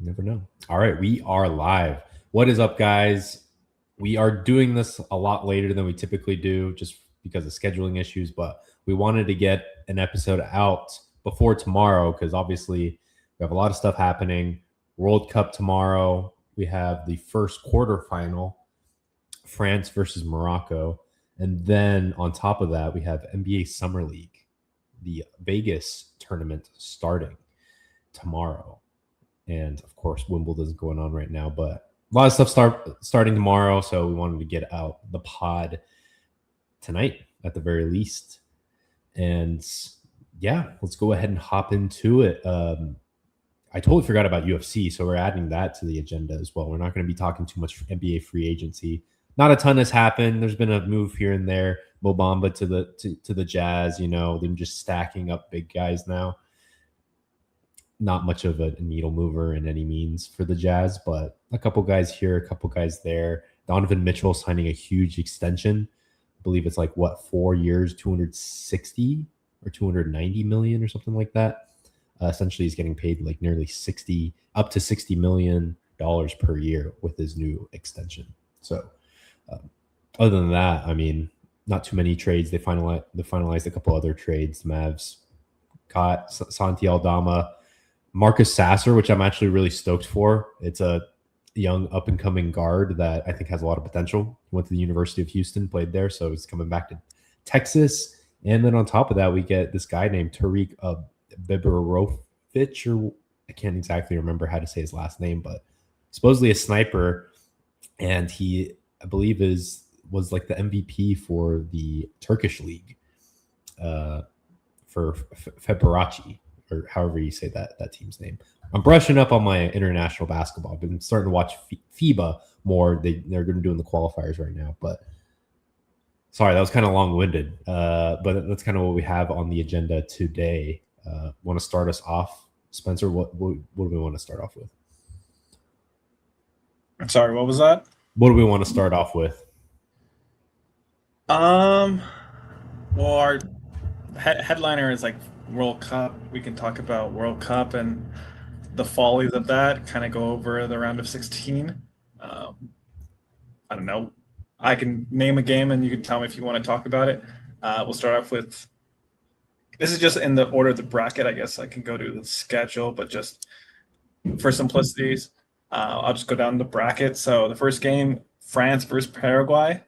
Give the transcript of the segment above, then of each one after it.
You never know. All right, we are live. What is up, guys? We are doing this a lot later than we typically do just because of scheduling issues, but we wanted to get an episode out before tomorrow because obviously we have a lot of stuff happening. World Cup tomorrow. We have the first quarterfinal, France versus Morocco. And then on top of that, we have NBA Summer League, the Vegas tournament starting tomorrow. And of course, Wimbledon is going on right now, but a lot of stuff starting tomorrow. So we wanted to get out the pod tonight at the very least. And yeah, let's go ahead and hop into it. I totally forgot about UFC, so we're adding that to the agenda as well. We're not going to be talking too much NBA free agency. Not a ton has happened. There's been a move here and there. Mo Bamba to the Jazz, them just stacking up big guys now. Not much of a needle mover in any means for the Jazz, but a couple guys here, a couple guys there. Donovan Mitchell signing a huge extension. I believe it's 4 years, 260 or 290 million or something like that. Essentially, he's getting paid nearly up to $60 million per year with his new extension. So other than that, I mean, not too many trades. They finalized a couple other trades. Mavs got Santi Aldama, Marcus Sasser, which I'm actually really stoked for. It's a young up-and-coming guard that I think has a lot of potential. He went to the University of Houston, played there, so he's coming back to Texas. And then on top of that, we get this guy named Tariq Biberovic, or I can't exactly remember how to say his last name, but supposedly a sniper, and he, I believe, was the MVP for the Turkish league, for Fenerbahce, or however you say that team's name. I'm brushing up on my international basketball. I've been starting to watch FIBA more. They're going to do the qualifiers right now, but sorry, that was kind of long-winded. But that's kind of what we have on the agenda today. Want to start us off, Spencer? What do we want to start off with? I'm sorry, what was that? What do we want to start off with? Well, our headliner is World Cup. We can talk about World Cup and the follies of that, kind of go over the round of 16. I don't know. I can name a game and you can tell me if you want to talk about it. We'll start off with, this is just in the order of the bracket. I guess I can go to the schedule, but just for simplicities, I'll just go down the bracket. So the first game, France versus Paraguay.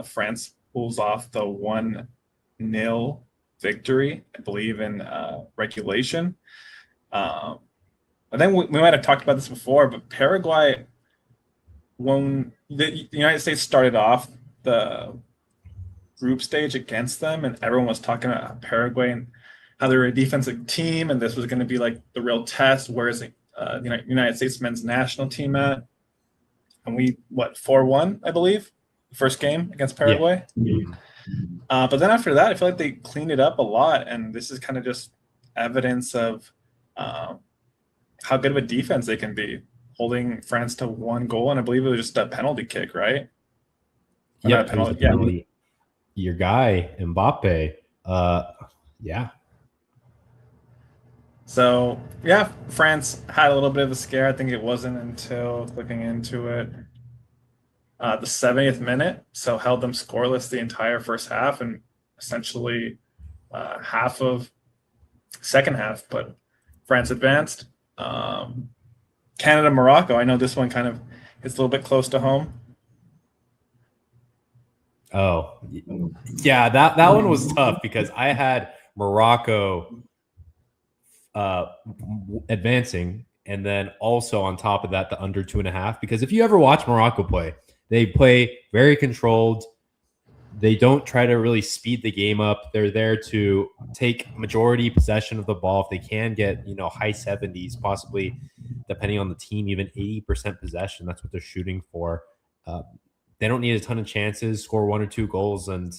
France pulls off the 1-0 victory, I believe, in regulation. I think we might have talked about this before, but Paraguay, when the United States started off the group stage against them, and everyone was talking about Paraguay and how they were a defensive team, and this was going to be the real test. Where is the United States men's national team at? And we 4-1, I believe, the first game against Paraguay. Yeah. But then after that, I feel like they cleaned it up a lot, and this is kind of just evidence of how good of a defense they can be, holding France to 1 goal, and I believe it was just a penalty kick, right? Yeah, penalty. Your guy Mbappe, yeah. So yeah, France had a little bit of a scare. I think it wasn't until looking into it, the 70th minute, so held them scoreless the entire first half and essentially half of second half. But France advanced. Canada, Morocco. I know this one kind of is a little bit close to home. Oh, yeah, that one was tough because I had Morocco advancing, and then also on top of that, the under 2.5. Because if you ever watch Morocco play, they play very controlled. They don't try to really speed the game up. They're there to take majority possession of the ball. If they can get, high 70s, possibly, depending on the team, even 80% possession. That's what they're shooting for. They don't need a ton of chances, score 1 or 2 goals, and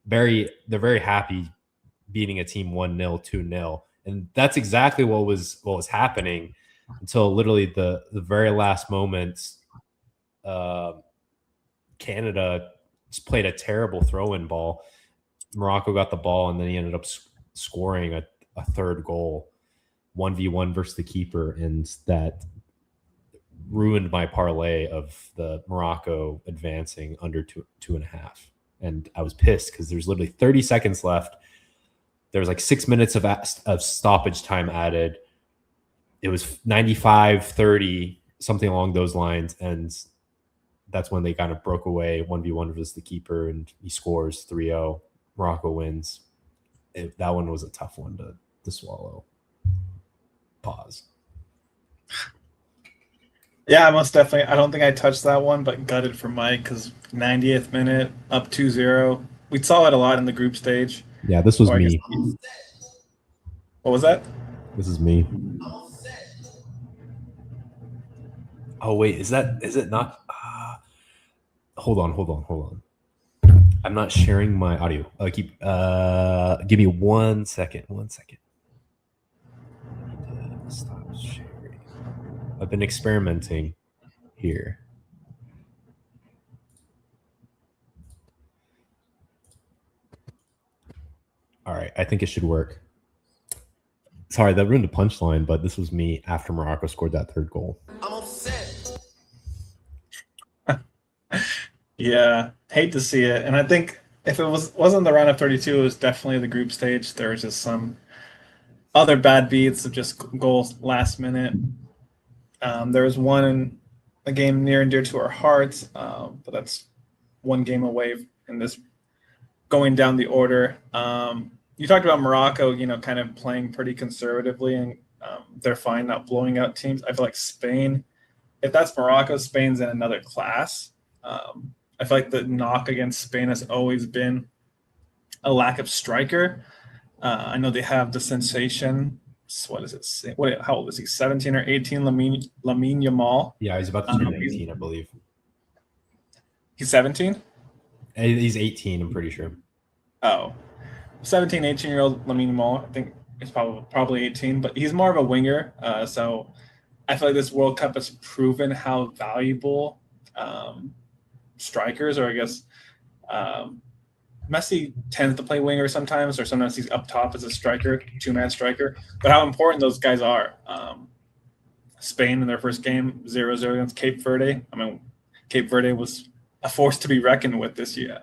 they're very happy beating a team 1-0, 2-0. And that's exactly what was happening until literally the very last moments. Canada just played a terrible throw-in ball. Morocco got the ball, and then he ended up scoring a third goal, 1v1 versus the keeper, and that ruined my parlay of the Morocco advancing under 2.5. And I was pissed because there's literally 30 seconds left. There was like 6 minutes of stoppage time added. It was 95-30, something along those lines. And that's when they kind of broke away 1v1 versus the keeper, and he scores 3-0. Morocco wins. That one was a tough one to swallow. Pause. Yeah, most definitely. I don't think I touched that one, but gutted for Mike because 90th minute, up 2-0. We saw it a lot in the group stage. Yeah, this was me. What was that? This is me. Oh, wait. Is it not? Hold on. I'm not sharing my audio. Give me 1 second. Stop sharing. I've been experimenting here. All right, I think it should work. Sorry, that ruined the punchline, but this was me after Morocco scored that third goal. I'm upset. Yeah, hate to see it. And I think if it wasn't the round of 32, it was definitely the group stage. There was just some other bad beats of just goals last minute. There was one in a game near and dear to our hearts, but that's one game away in this going down the order. You talked about Morocco, kind of playing pretty conservatively, and they're fine not blowing out teams. I feel like Spain, if that's Morocco, Spain's in another class. I feel like the knock against Spain has always been a lack of striker. I know they have the sensation. What is it? How old is he? 17 or 18? Lamine Yamal. Yeah, he's about to turn 18, I believe. He's 17? He's 18, I'm pretty sure. Oh. 17, 18-year-old Lamine Yamal. I think he's probably 18, but he's more of a winger. So I feel like this World Cup has proven how valuable strikers, or I guess Messi tends to play winger sometimes, or sometimes he's up top as a striker, two-man striker, but how important those guys are. Spain in their first game, 0-0 against Cape Verde. I mean, Cape Verde was a force to be reckoned with this year.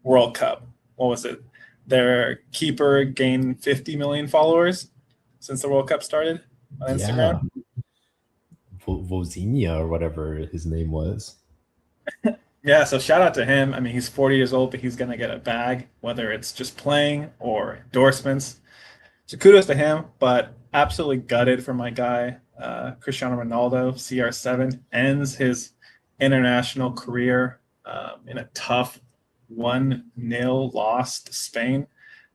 World Cup. What was it? Their keeper gained 50 million followers since the World Cup started on Instagram. Yeah. Vozinha or whatever his name was. Yeah, so shout out to him. I mean, he's 40 years old, but he's going to get a bag, whether it's just playing or endorsements. So kudos to him, but absolutely gutted for my guy, Cristiano Ronaldo. CR7 ends his international career in a tough 1-0 loss to Spain.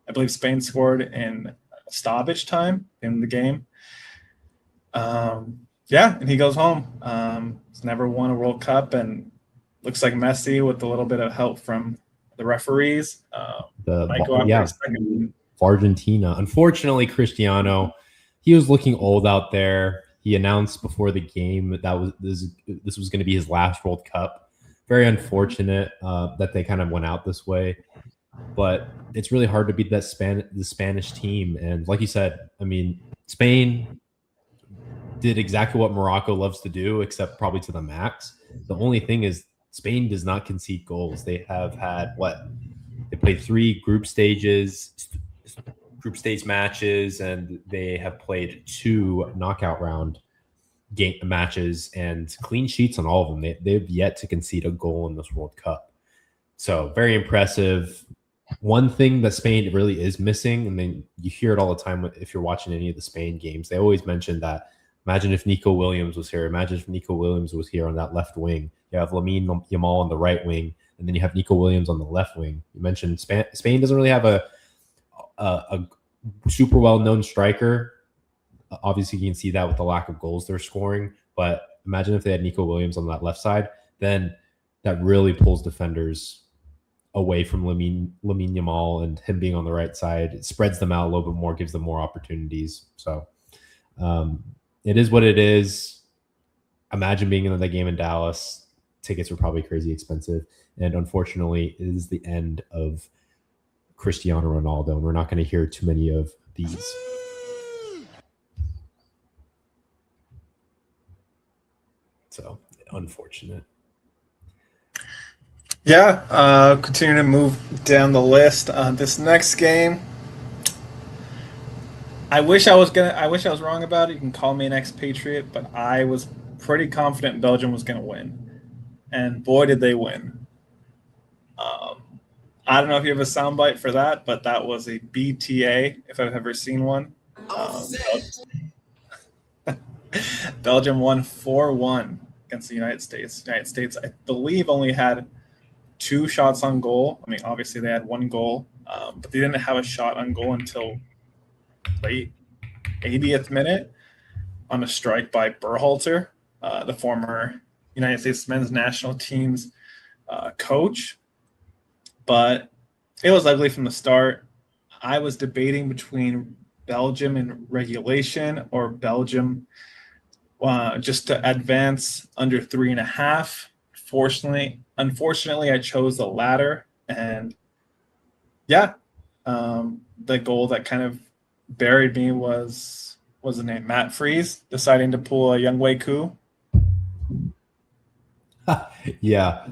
I believe Spain scored in stoppage time in the game. Yeah, and he goes home. He's never won a World Cup, and looks like Messi, with a little bit of help from the referees, might go out for a second. Argentina. Unfortunately, Cristiano, he was looking old out there. He announced before the game that this was going to be his last World Cup. Very unfortunate that they kind of went out this way. But it's really hard to beat the Spanish team. And like you said, I mean, Spain did exactly what Morocco loves to do, except probably to the max. The only thing is Spain does not concede goals. They have had they played 3 group stage matches, and they have played 2 knockout round matches and clean sheets on all of them. They've yet to concede a goal in this World Cup. So very impressive. One thing that Spain really is missing, and then you hear it all the time if you're watching any of the Spain games, they always mention that, imagine if Nico Williams was here. Imagine if Nico Williams was here on that left wing. You have Lamine Yamal on the right wing, and then you have Nico Williams on the left wing. You mentioned Spain doesn't really have a super well-known striker. Obviously, you can see that with the lack of goals they're scoring. But imagine if they had Nico Williams on that left side, then that really pulls defenders away from Lamine Yamal, and him being on the right side. It spreads them out a little bit more, gives them more opportunities. So it is what it is. Imagine being in that game in Dallas. Tickets were probably crazy expensive. And unfortunately, it is the end of Cristiano Ronaldo. And we're not going to hear too many of these. So unfortunate. Yeah, continue to move down the list. This next game, I wish I was wrong about it. You can call me an expatriate, but I was pretty confident Belgium was gonna win, and boy did they win. I don't know if you have a soundbite for that, but that was a BTA if I've ever seen one. Belgium won 4-1 against the United States. United States, I believe, only had 2 shots on goal. I mean, obviously they had 1 goal, but they didn't have a shot on goal until late 80th minute on a strike by Berhalter, the former United States men's national team's coach. But it was ugly from the start. I was debating between Belgium in regulation or Belgium just to advance under 3.5. Unfortunately, I chose the latter, and yeah, the goal that kind of buried me was the name Matt Freeze deciding to pull a Young Wei coup. Yeah,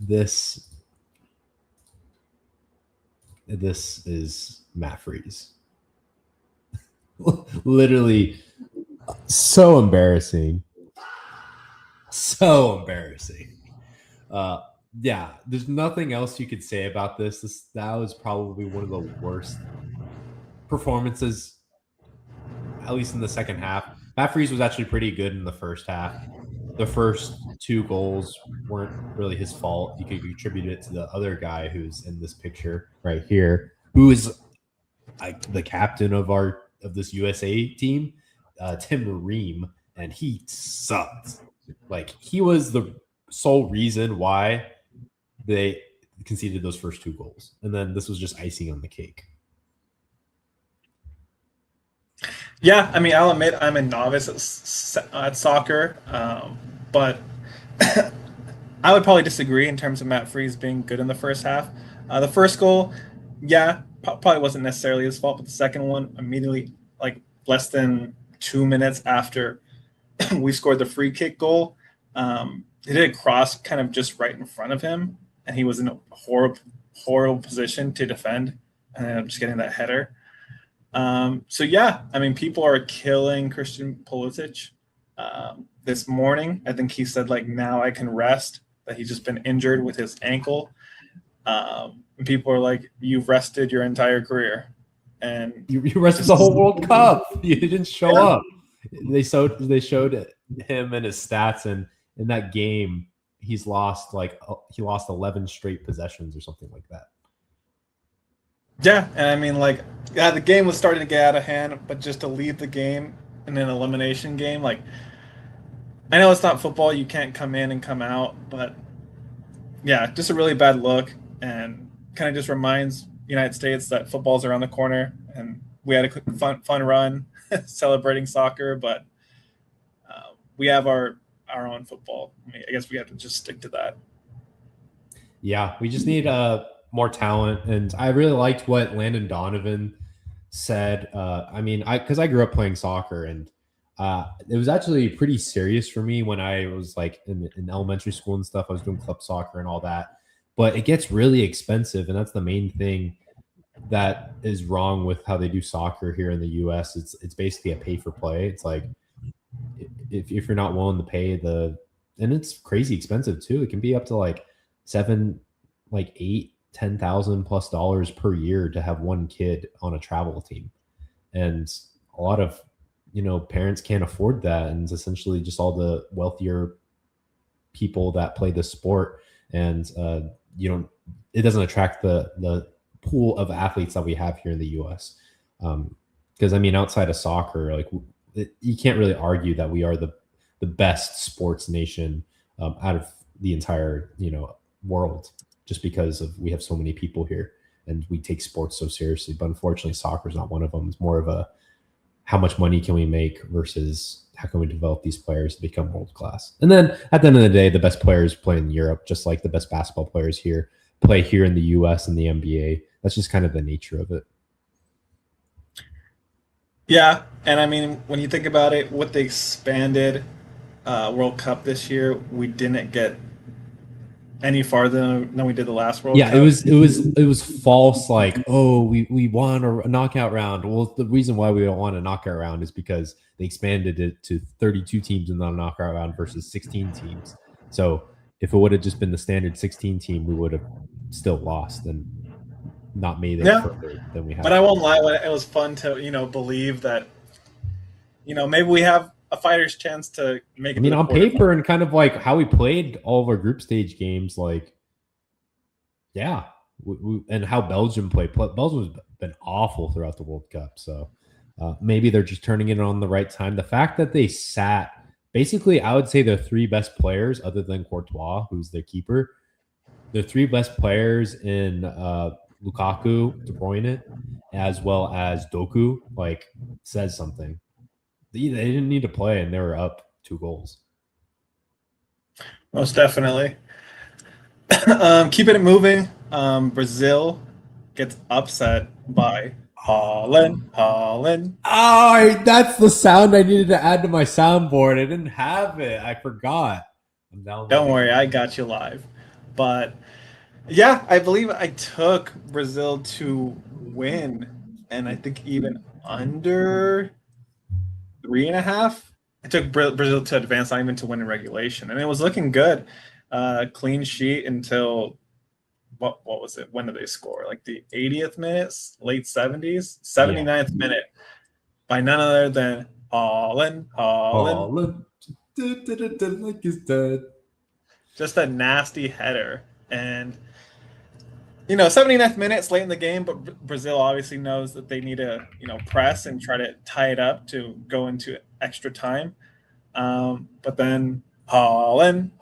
this is Matt Freeze. Literally, so embarrassing. So embarrassing. Yeah, there's nothing else you could say about this. That was probably one of the worst performances, at least in the second half. Matt Freeze was actually pretty good in the first half. The first 2 goals weren't really his fault. You could attribute it to the other guy who's in this picture right here, who is like the captain of this USA team, Tim Ream, and he sucked. Like, he was the sole reason why they conceded those first 2 goals, and then this was just icing on the cake. Yeah, I mean, I'll admit I'm a novice at soccer, but I would probably disagree in terms of Matt Freeze being good in the first half. The first goal, yeah, probably wasn't necessarily his fault, but the second one, immediately, like less than 2 minutes after we scored the free kick goal, he did a cross kind of just right in front of him, and he was in a horrible position to defend, and ended up just getting that header. So yeah, I mean, people are killing Christian Pulisic. This morning, I think he said, like, now I can rest, that he's just been injured with his ankle. And people are like, you've rested your entire career. And you rested the whole World Cup. You didn't show up. They showed him and his stats, and in that game, he lost 11 straight possessions or something like that. Yeah, and I mean, like, yeah, the game was starting to get out of hand, but just to leave the game in an elimination game, like, I know it's not football, you can't come in and come out, but yeah, just a really bad look, and kind of just reminds United States that football's around the corner, and we had a fun run celebrating soccer, but we have our own football. I guess we have to just stick to that. Yeah, we just need more talent, and I really liked what Landon Donovan said. I mean, because I grew up playing soccer, and it was actually pretty serious for me when I was like in elementary school and stuff. I was doing club soccer and all that, but it gets really expensive, and that's the main thing that is wrong with how they do soccer here in the U.S. It's basically a pay for play. It's like if you're not willing to pay and it's crazy expensive too. It can be up to like $8,000-$10,000+ per year to have one kid on a travel team, and a lot of parents can't afford that, and it's essentially just all the wealthier people that play the sport, and it doesn't attract the pool of athletes that we have here in the U.S. Because I mean, outside of soccer, like you can't really argue that we are the best sports nation out of the entire world, just because we have so many people here and we take sports so seriously. But unfortunately, soccer is not one of them. It's more of a how much money can we make versus how can we develop these players to become world class. And then at the end of the day, the best players play in Europe, just like the best basketball players here play here in the US and the NBA. That's just kind of the nature of it. Yeah, and I mean, when you think about it, with the expanded World Cup this year, we didn't get any farther than we did the last World Yeah, Cup. it was false. Like, oh, we won a knockout round. Well, the reason why we don't want a knockout round is because they expanded it to 32 teams in the knockout round versus 16 teams. So if it would have just been the standard 16 team, we would have still lost and not made it Yeah, further than we but have. I won't lie. It was fun to believe that maybe we have a fighter's chance to make I it to mean, the on quarterfinals. paper and kind of like how we played all of our group stage games, like, yeah, and how Belgium played. Belgium's been awful throughout the World Cup. So maybe they're just turning it on the right time. The fact that they sat, basically, I would say the three best players, other than Courtois, who's their keeper, the three best players in Lukaku, De Bruyne, as well as Doku, like, says something. They didn't need to play, and they were up 2 goals. Most definitely. Keeping it moving. Brazil gets upset by Holland. Oh, that's the sound I needed to add to my soundboard. I didn't have it. I forgot. I'm Don't downloading. worry, I got you live. But yeah, I believe I took Brazil to win, and I think even under 3.5. I took Brazil to advance, not even to win in regulation, and it was looking good. Clean sheet until what was it? When did they score? Like the 80th minutes, late 70s, 79th minute by none other than Holland. Like he's dead. Just a nasty header. And 79th minutes late in the game, but Brazil obviously knows that they need to, press and try to tie it up to go into extra time. But then Holland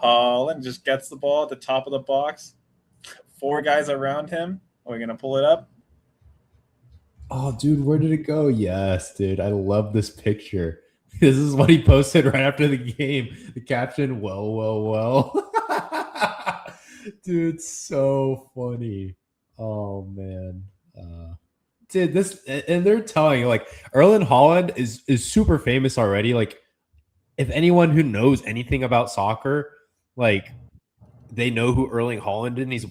just gets the ball at the top of the box. 4 guys around him. Are we going to pull it up? Oh, dude, where did it go? Yes, dude. I love this picture. This is what he posted right after the game. The caption, well. Dude, so funny. Oh, man. Dude, this, and they're telling, like, Erling Haaland is super famous already. Like, if anyone who knows anything about soccer, like, they know who Erling Haaland is, and he's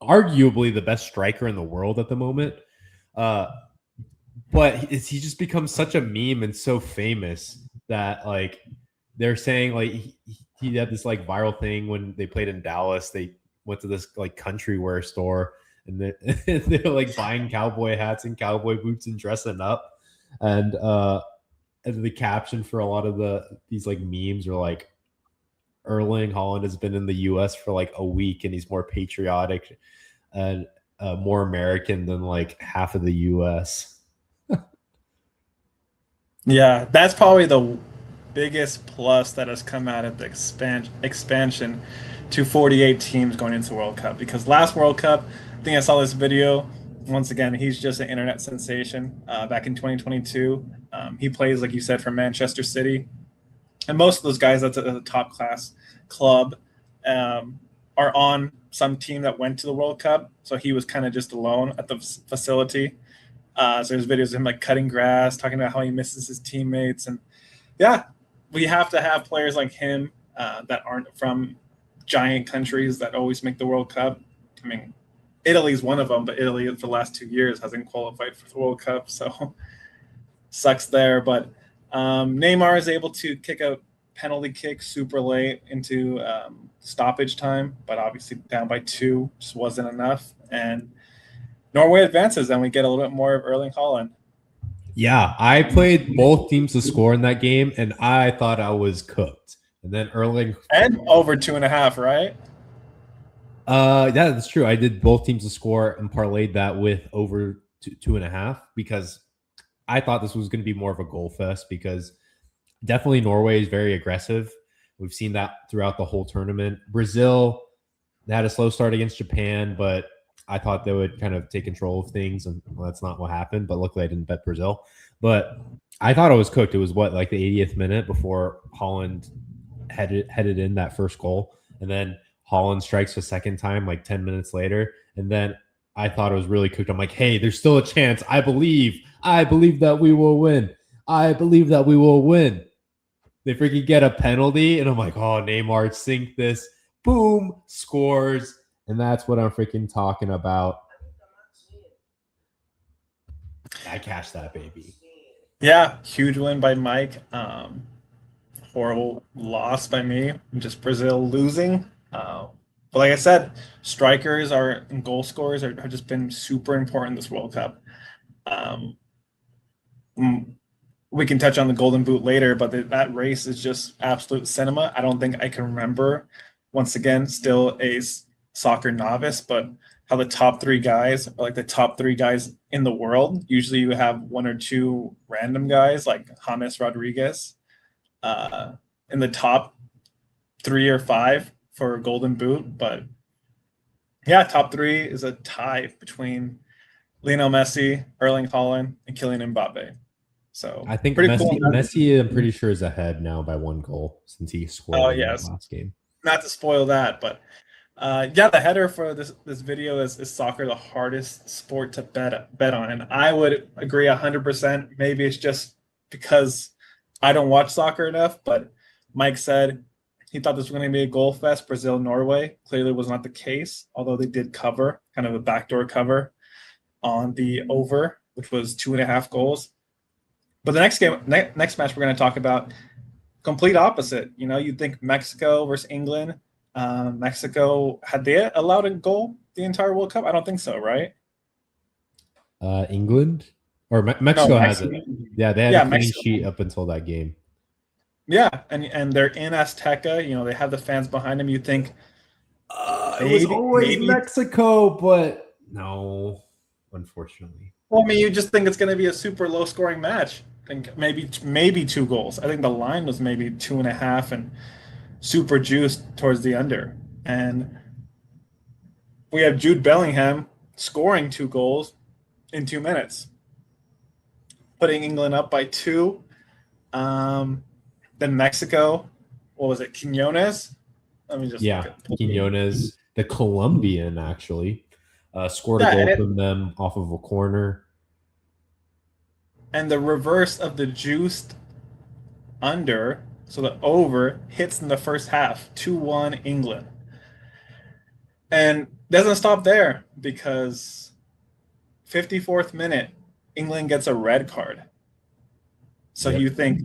arguably the best striker in the world at the moment. But he just becomes such a meme and so famous that, like, they're saying, like, he had this, like, viral thing when they played in Dallas. They went to this, like, country wear store, and they're like buying cowboy hats and cowboy boots and dressing up. And the caption for a lot of these like memes are like, Erling Haaland has been in the U.S. for like a week, and he's more patriotic and more American than like half of the U.S. Yeah, that's probably the biggest plus that has come out of the expansion to 48 teams going into the World Cup. Because last World Cup, I think I saw this video. Once again, he's just an internet sensation. Back in 2022, he plays, like you said, for Manchester City. And most of those guys that's a top class club are on some team that went to the World Cup. So he was kind of just alone at the facility. So there's videos of him like cutting grass, talking about how he misses his teammates. And yeah, we have to have players like him that aren't from giant countries that always make the World Cup. I mean, Italy's one of them, but Italy for the last 2 years hasn't qualified for the World Cup. So sucks there. But Neymar is able to kick a penalty kick super late into stoppage time, but obviously down by 2 just wasn't enough. And Norway advances, and we get a little bit more of Erling Haaland. Yeah, I played both teams to score in that game, and I thought I was cooked. And then Erling and over 2.5, right? Yeah, that's true. I did both teams to score and parlayed that with over 2.5 because I thought this was going to be more of a goal fest because definitely Norway is very aggressive. We've seen that throughout the whole tournament. Brazil, they had a slow start against Japan, but I thought they would kind of take control of things, and that's not what happened. But luckily, I didn't bet Brazil. But I thought it was cooked. It was like the 80th minute before Holland headed in that first goal, and then Holland strikes a second time like 10 minutes later, and then I thought it was really cooked. I'm like, hey, there's still a chance. I believe that we will win. I believe that we will win. They freaking get a penalty, and I'm like, oh, Neymar, sink this. Boom, scores. And that's what I'm freaking talking about. I cashed that, baby. Yeah, huge win by Mike. Horrible loss by me. Just Brazil losing. But like I said, strikers and goal scorers have just been super important this World Cup. Um, we can touch on the Golden Boot later, but that race is just absolute cinema. I don't think I can remember, once again, still a soccer novice, but how the top three guys are like the top three guys in the world. Usually you have one or two random guys like James Rodriguez in the top 3 or 5 for Golden Boot. But yeah, top 3 is a tie between Lionel Messi, Erling Haaland, and Kylian Mbappe. So I think pretty Messi, cool. Messi, I'm pretty sure, is ahead now by 1 goal since he scored in the last game. Not to spoil that, but yeah, the header for this video is soccer the hardest sport to bet on? And I would agree 100%. Maybe it's just because I don't watch soccer enough, but Mike said he thought this was going to be a goal fest, Brazil-Norway. Clearly was not the case, although they did cover, kind of a backdoor cover on the over, which was 2.5 goals. But the next match we're going to talk about, complete opposite. You know, you'd think Mexico versus England. Mexico, had they allowed a goal the entire World Cup? I don't think so, right? England or Mexico has it. Yeah, they had a clean sheet up until that game. Yeah, and they're in Azteca. You know, they have the fans behind them. You think it was always Mexico, but no, unfortunately. Well, I mean, you just think it's going to be a super low-scoring match. I think maybe 2 goals. I think the line was maybe 2.5 and super juiced towards the under. And we have Jude Bellingham scoring 2 goals in 2 minutes, putting England up by 2. Then Mexico, what was it, Quinones? Let me just Quinones, the Colombian, actually. Scored a goal from them off of a corner. And the reverse of the juiced under, so the over hits in the first half, 2-1 England. And doesn't stop there because 54th minute, England gets a red card. So you think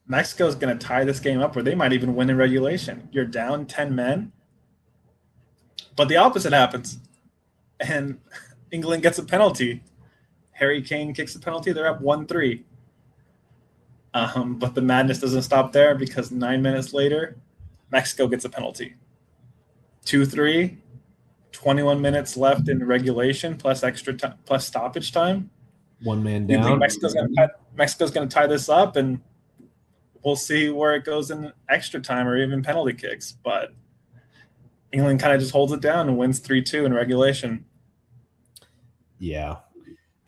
Mexico's going to tie this game up, or they might even win in regulation. You're down 10 men. But the opposite happens. And England gets a penalty. Harry Kane kicks a penalty. They're up 1-3. But the madness doesn't stop there because 9 minutes later, Mexico gets a penalty. 2-3, 21 minutes left in regulation plus extra time, plus stoppage time. 1 man down. You think Mexico's going to tie this up, and we'll see where it goes in extra time or even penalty kicks. But England kind of just holds it down and wins 3-2 in regulation. Yeah,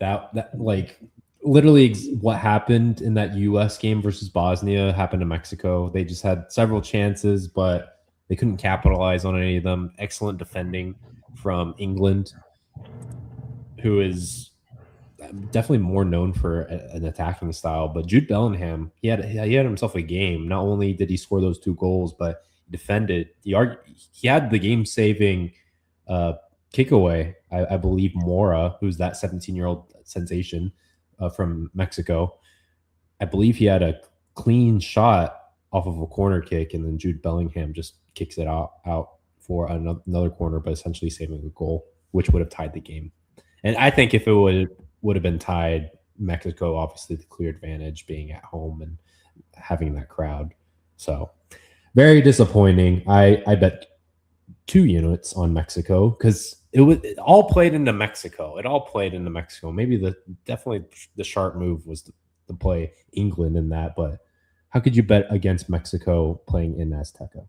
that like literally what happened in that U.S. game versus Bosnia happened to Mexico. They just had several chances, but they couldn't capitalize on any of them. Excellent defending from England, who is definitely more known for an attacking style. But Jude Bellingham, he had himself a game. Not only did he score those 2 goals, but he defended. He had the game-saving kick away. I believe Mora, who's that 17-year-old sensation from Mexico, I believe he had a clean shot off of a corner kick, and then Jude Bellingham just kicks it out for another corner, but essentially saving a goal, which would have tied the game. And I think if it would have been tied, Mexico obviously the clear advantage being at home and having that crowd. So very disappointing. I bet 2 units on Mexico because it all played into Mexico. It all played into Mexico. Maybe definitely the sharp move was to play England in that, but how could you bet against Mexico playing in Azteca?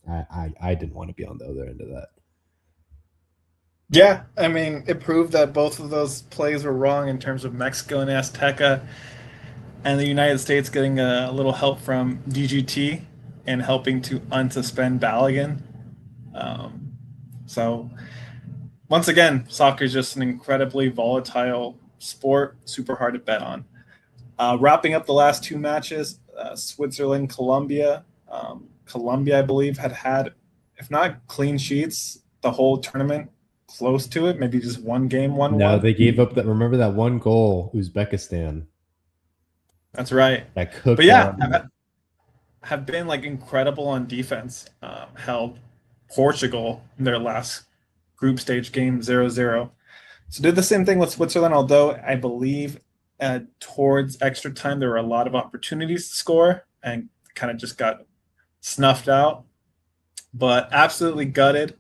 I didn't want to be on the other end of that. Yeah, I mean, it proved that both of those plays were wrong in terms of Mexico and Azteca, and the United States getting a little help from DGT and helping to unsuspend Balogun. So once again, soccer is just an incredibly volatile sport, super hard to bet on. Wrapping up the last 2 matches, Switzerland, Colombia. Colombia, I believe, had, if not clean sheets, the whole tournament close to it. Maybe just one game, 1-1. No, they gave up that. Remember that one goal, Uzbekistan. That's right. That cooked. But yeah, have been like incredible on defense. Held Portugal in their last group stage game 0-0. So did the same thing with Switzerland, although I believe towards extra time there were a lot of opportunities to score and kind of just got snuffed out. But absolutely gutted.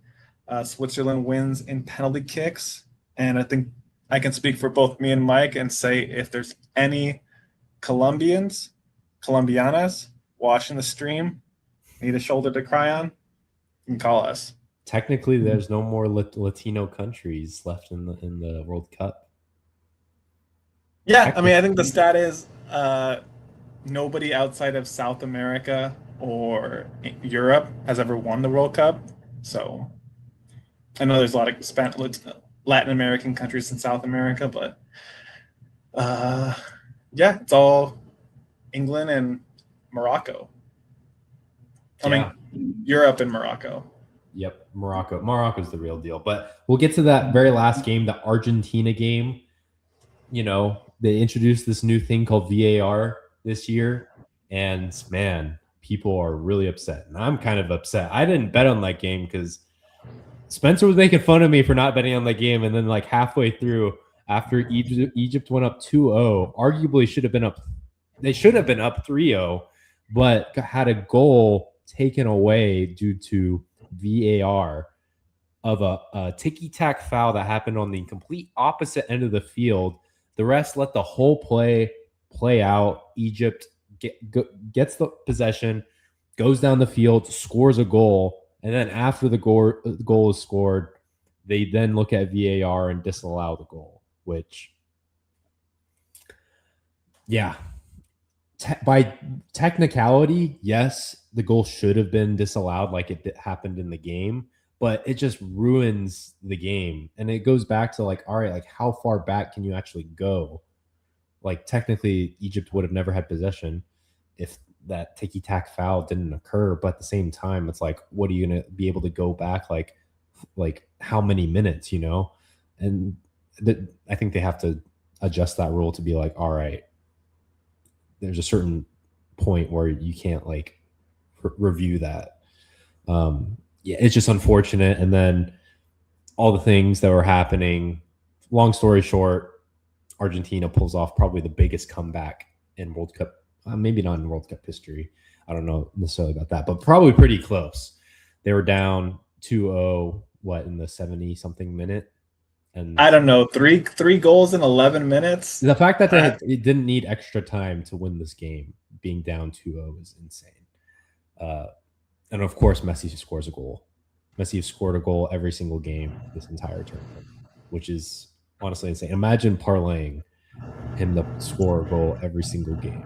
Switzerland wins in penalty kicks. And I think I can speak for both me and Mike and say if there's any Colombianas watching the stream, need a shoulder to cry on, you can call us. Technically, there's no more Latino countries left in the World Cup. Yeah, I mean, I think the stat is nobody outside of South America or Europe has ever won the World Cup. So I know there's a lot of Latin American countries in South America, but yeah, it's all England and Morocco. I mean, Europe and Morocco. Yep, Morocco. Morocco's the real deal. But we'll get to that very last game, the Argentina game. You know, they introduced this new thing called VAR this year, and man, people are really upset. And I'm kind of upset. I didn't bet on that game because Spencer was making fun of me for not betting on that game. And then like halfway through, after Egypt went up 2-0, arguably should have been up. They should have been up 3-0, but had a goal taken away due to VAR of a ticky-tack foul that happened on the complete opposite end of the field. The rest let the whole play out. Egypt gets the possession, goes down the field, scores a goal, and then after the goal is scored, they then look at VAR and disallow the goal, which, yeah, by technicality, yes, the goal should have been disallowed like it happened in the game, but it just ruins the game. And it goes back to like, all right, like how far back can you actually go? Like technically Egypt would have never had possession if that ticky-tack foul didn't occur. But at the same time, it's like, what are you going to be able to go back? Like how many minutes, you know? And I think they have to adjust that rule to be like, all right, there's a certain point where you can't like review that. Yeah, it's just unfortunate. And then all the things that were happening, long story short, Argentina pulls off probably the biggest comeback in World Cup, maybe not in World Cup history. I don't know necessarily about that, but probably pretty close. They were down 2-0, in the 70-something minute? And I don't know, three goals in 11 minutes. The fact that it didn't need extra time to win this game, being down 2-0 is insane. And of course, Messi scores a goal. Messi has scored a goal every single game this entire tournament, which is honestly insane. Imagine parlaying him to score a goal every single game.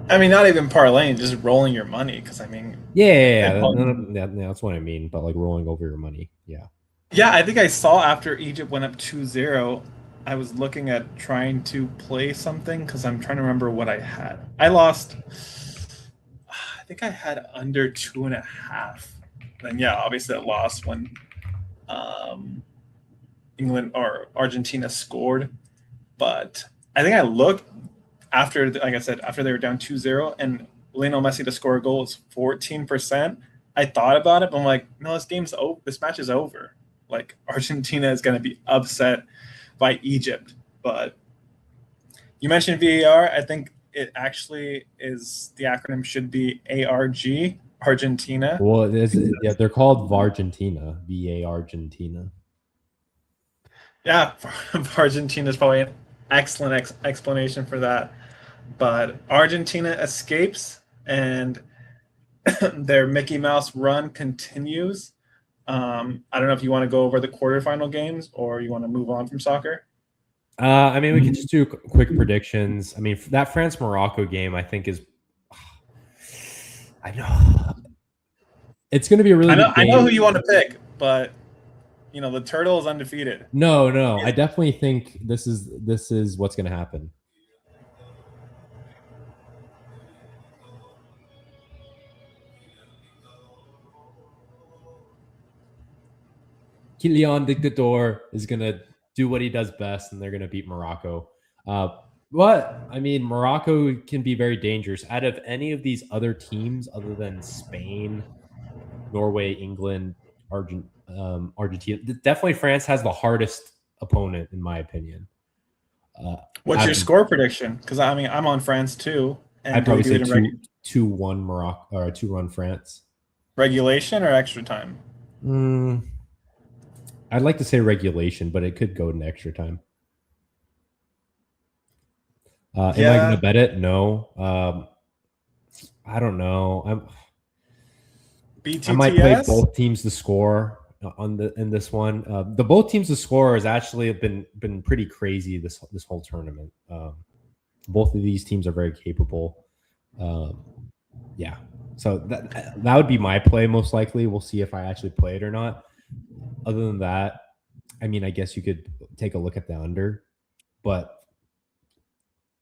I mean, not even parlaying, just rolling your money. Because I mean, that's what I mean. But like rolling over your money, yeah. Yeah, I think I saw after Egypt went up 2-0, I was looking at trying to play something because I'm trying to remember what I had. I lost. I think I had under 2.5. And yeah, obviously that lost when England or Argentina scored. But I think I looked after, like I said, after they were down 2-0 and Lionel Messi to score a goal is 14%. I thought about it, but I'm like, no, this match is over. Like Argentina is going to be upset by Egypt. But you mentioned VAR. I think it actually is, the acronym should be ARG, Argentina. Well, they're called Vargentina, VA Argentina. Yeah, Argentina is probably an excellent explanation for that. But Argentina escapes and their Mickey Mouse run continues. I don't know if you want to go over the quarterfinal games or you want to move on from soccer. I mean, we could just do quick predictions. I mean, that France-Morocco game, I think is, I know it's going to be a really good game. I know who you want to pick, but you know the turtle is undefeated. No, I definitely think this is what's going to happen. Kylian Dictator is going to do what he does best, and they're going to beat Morocco. But I mean, Morocco can be very dangerous. Out of any of these other teams, other than Spain, Norway, England, Argentina, definitely France has the hardest opponent, in my opinion. What's your score prediction? Because I mean, I'm on France too. And I'd probably say 2-1 Morocco or 2-1 France. Regulation or extra time? I'd like to say regulation, but it could go in extra time. Am I going to bet it? No. I don't know. BTTS? I might play both teams to score in this one. The both teams to score has actually been pretty crazy this whole tournament. Both of these teams are very capable. Yeah. So that would be my play most likely. We'll see if I actually play it or not. Other than that, I mean, I guess you could take a look at the under, but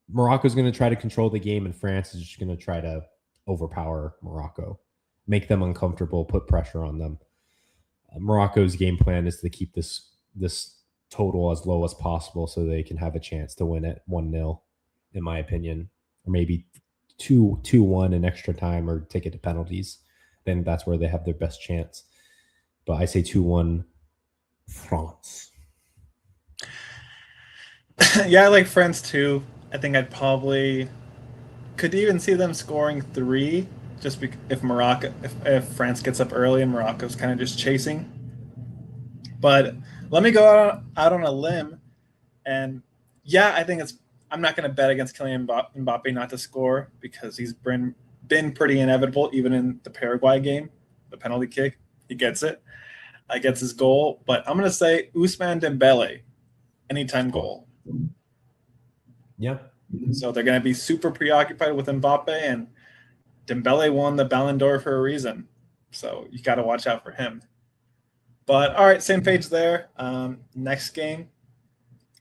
Morocco's going to try to control the game, and France is just going to try to overpower Morocco, make them uncomfortable, put pressure on them. Morocco's game plan is to keep this total as low as possible so they can have a chance to win it 1-0, in my opinion, or maybe 2-1 in extra time or take it to penalties. Then that's where they have their best chance. But I say 2-1 France. Yeah, I like France too. I think I'd probably could even see them scoring 3, just if France gets up early and Morocco's kind of just chasing. But let me go out on a limb, and yeah, I think I'm not going to bet against Kylian Mbappe not to score because he's been pretty inevitable even in the Paraguay game, the penalty kick. He gets it. Gets his goal, but I'm going to say Ousmane Dembele, anytime goal. Yeah. So they're going to be super preoccupied with Mbappe, and Dembele won the Ballon d'Or for a reason. So you got to watch out for him. But all right, same page there. Next game,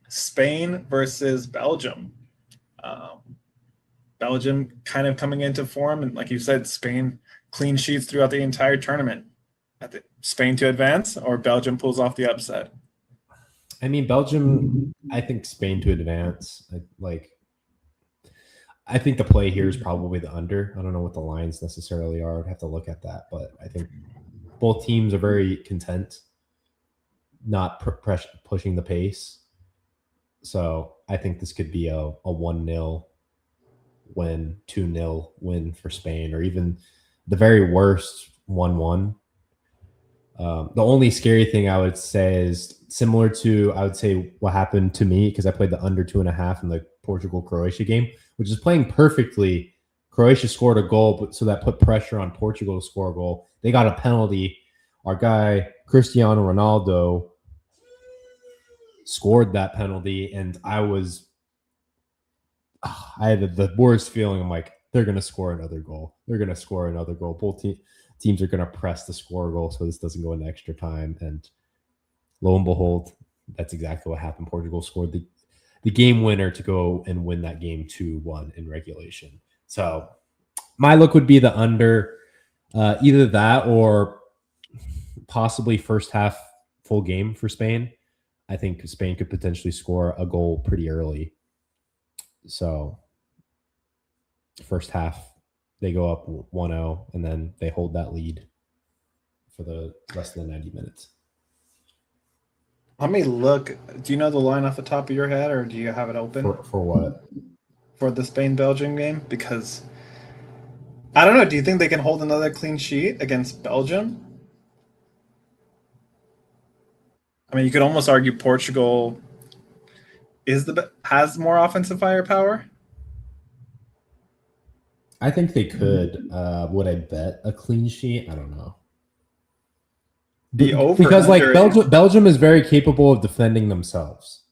Spain versus Belgium. Belgium kind of coming into form, and like you said, Spain clean sheets throughout the entire tournament. Spain to advance, or Belgium pulls off the upset? I mean, Belgium, I think Spain to advance. I think the play here is probably the under. I don't know what the lines necessarily are. I'd have to look at that. But I think both teams are very content, not pushing the pace. So I think this could be a 1-0 win, 2-0 win for Spain, or even the very worst 1-1. The only scary thing I would say is similar to, I would say, what happened to me because I played the under 2.5 in the Portugal-Croatia game, which is playing perfectly. Croatia scored a goal, but so that put pressure on Portugal to score a goal. They got a penalty. Our guy, Cristiano Ronaldo, scored that penalty, and I had the worst feeling. I'm like, they're going to score another goal. They're going to score another goal. Both teams are going to press the score goal so this doesn't go into extra time. And lo and behold, that's exactly what happened. Portugal scored the game winner to go and win that game 2-1 in regulation. So my look would be the under, either that or possibly first half full game for Spain. I think Spain could potentially score a goal pretty early. So first half, they go up 1-0, and then they hold that lead for the rest of the 90 minutes. Let me look. Do you know the line off the top of your head, or do you have it open? For what? For the Spain-Belgium game? Because, I don't know, do you think they can hold another clean sheet against Belgium? I mean, you could almost argue Portugal has more offensive firepower. I think they could. Would I bet a clean sheet? I don't know. Because Belgium is very capable of defending themselves.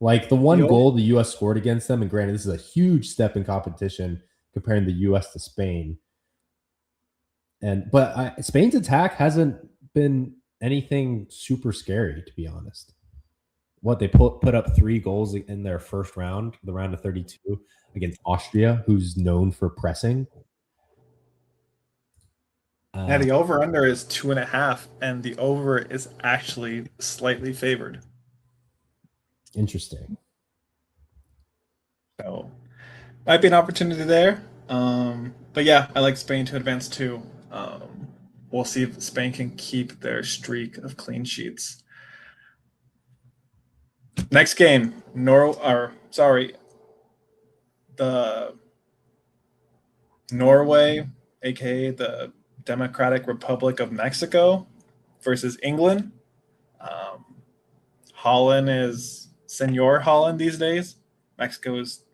Like the one goal the U.S. scored against them, and granted, this is a huge step in competition comparing the U.S. to Spain. But Spain's attack hasn't been anything super scary, to be honest. What they put up 3 goals in their first round, the round of 32, against Austria, who's known for pressing. Now the over under is 2.5, and the over is actually slightly favored. Interesting. So might be an opportunity there. But yeah, I like Spain to advance too. We'll see if Spain can keep their streak of clean sheets. Next game, the Norway, aka the Democratic Republic of Mexico, versus England. Um, Holland is Senor Holland these days. Mexico is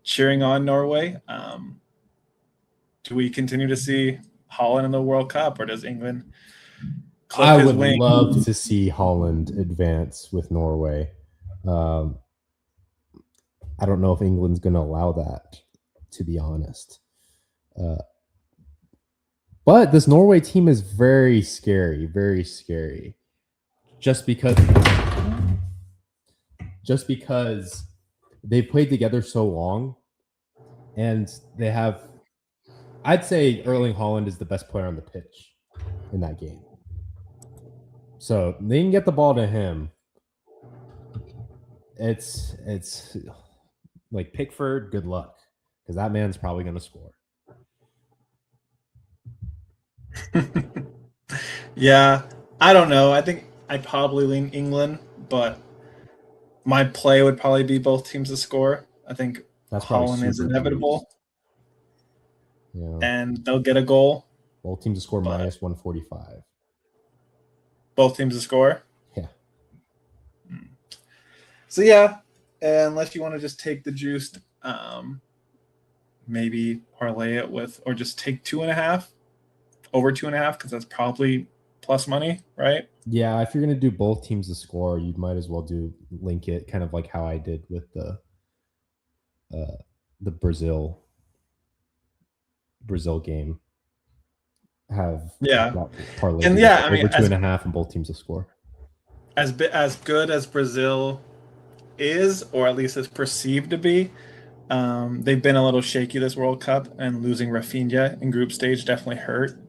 cheering on Norway. Do we continue to see Holland in the World Cup, or does England clip I his would wing? love to see Holland advance with Norway. I don't know if England's going to allow that, to be honest. But this Norway team is very scary, very scary. Just because they played together so long, and they have, I'd say Erling Haaland is the best player on the pitch in that game. So they can get the ball to him. It's like Pickford, good luck, because that man's probably going to score. Yeah, I don't know. I think I'd probably lean England, but my play would probably be both teams to score. I think That's Holland is inevitable, yeah, and they'll get a goal. both teams to score minus 145. Both teams to score. Yeah. So yeah, unless you want to just take the juiced, maybe parlay it with, or just take 2.5 over 2.5, because that's probably plus money, right? Yeah, if you're gonna do both teams to score, you might as well link it, kind of like how I did with the Brazil game. Parlay, and yeah, I mean, over 2.5 and both teams to score. As good as Brazil is, or at least is perceived to be, they've been a little shaky this World Cup, and losing Rafinha in group stage definitely hurt.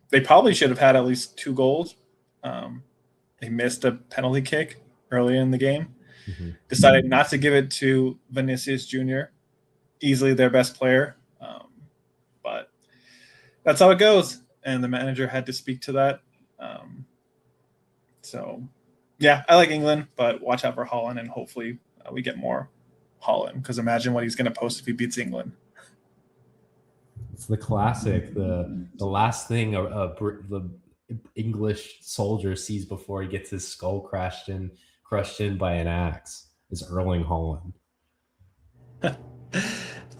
They probably should have had at least 2 goals. They missed a penalty kick early in the game. Mm-hmm. Decided not to give it to Vinicius Jr., easily their best player. But that's how it goes, and the manager had to speak to that. So, yeah, I like England, but watch out for Holland, and hopefully we get more Holland, because imagine what he's going to post if he beats England. It's the classic, the last thing the English soldier sees before he gets his skull crushed in by an axe is Erling Haaland.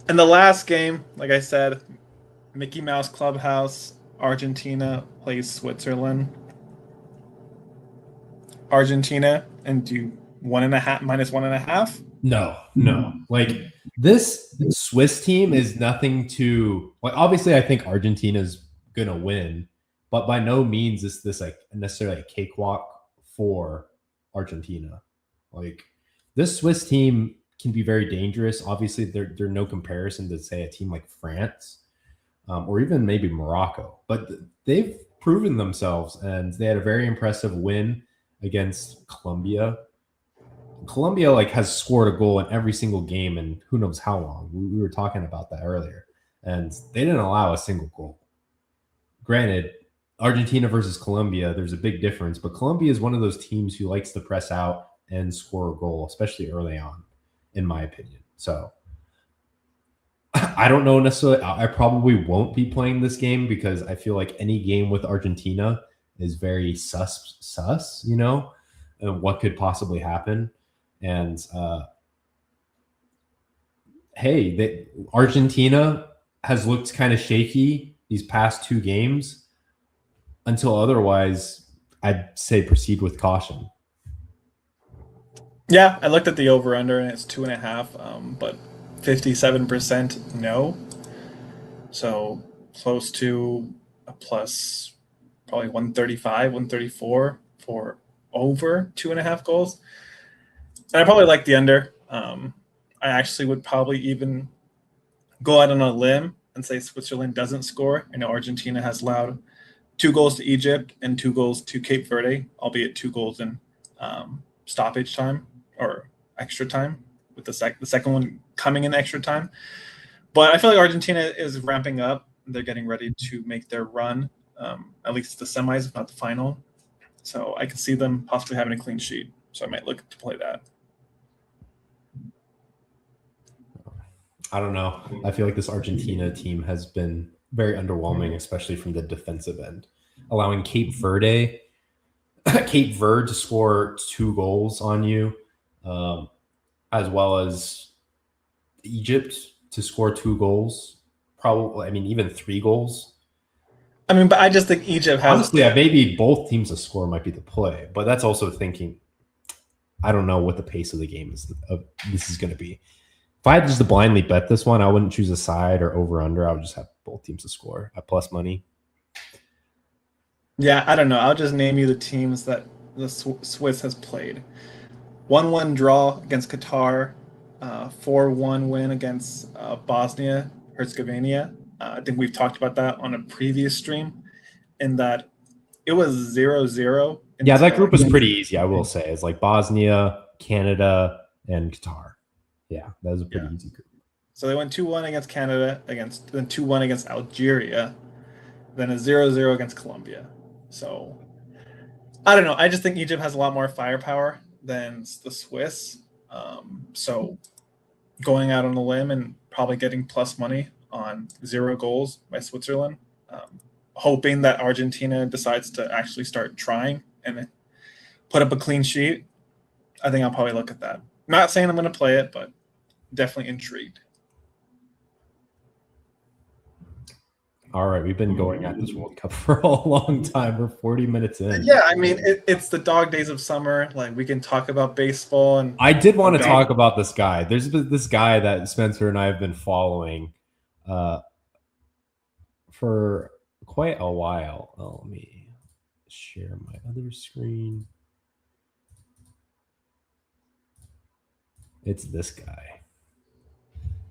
And the last game, like I said, Mickey Mouse Clubhouse, Argentina plays Switzerland. Argentina, and do 1.5 minus 1.5? No. Like, this Swiss team is nothing to, like, obviously I think Argentina's gonna win, but by no means is this like necessarily a cakewalk for Argentina. Like, this Swiss team can be very dangerous. Obviously, they're no comparison to, say, a team like France, or even maybe Morocco, but they've proven themselves, and they had a very impressive win against Colombia. Colombia has scored a goal in every single game in who knows how long. We were talking about that earlier, and they didn't allow a single goal. Granted, Argentina versus Colombia, there's a big difference, but Colombia is one of those teams who likes to press out and score a goal, especially early on, in my opinion. So I don't know necessarily. I probably won't be playing this game, because I feel like any game with Argentina is very sus, and what could possibly happen. And Argentina has looked kind of shaky these past 2 games. Until otherwise, I'd say proceed with caution. Yeah, I looked at the over-under, and it's 2.5, but 57% no. So close to a plus, probably 135, 134 for over 2.5 goals. And I probably like the under. I actually would probably even go out on a limb and say Switzerland doesn't score. I know Argentina has allowed 2 goals to Egypt and 2 goals to Cape Verde, albeit 2 goals in stoppage time or extra time, with the second one coming in extra time. But I feel like Argentina is ramping up. They're getting ready to make their run, at least the semis, if not the final. So I can see them possibly having a clean sheet. So I might look to play that. I don't know. I feel like this Argentina team has been very underwhelming, especially from the defensive end, allowing Cape Verde to score 2 goals on you, as well as Egypt to score 2 goals. Probably, I mean, even 3 goals. I mean, but I just think Egypt has. Honestly, maybe both teams to score might be the play, but that's also thinking. I don't know what the pace of the game is. This is going to be. If I had just to blindly bet this one, I wouldn't choose a side or over under. I would just have both teams to score at plus money. Yeah, I don't know. I'll just name you the teams that the Swiss has played. 1-1 draw against Qatar, 4-1 win against Bosnia Herzegovina. I think we've talked about that on a previous stream, in that it was 0-0. Yeah, that group was pretty easy, I will say. It's like Bosnia, Canada, and Qatar. Yeah, that was a pretty easy group. So they went 2-1 against Canada, then 2-1 against Algeria, then a 0-0 against Colombia. So I don't know. I just think Egypt has a lot more firepower than the Swiss. So going out on a limb and probably getting plus money on 0 goals by Switzerland, hoping that Argentina decides to actually start trying and put up a clean sheet, I think I'll probably look at that. Not saying I'm going to play it, but definitely intrigued. All right, we've been going at this World Cup for a long time. We're 40 minutes in. Yeah, I mean, it's the dog days of summer. Like, we can talk about baseball. And I did want to talk about this guy. There's this guy that Spencer and I have been following for quite a while. Oh, let me share my other screen. It's this guy.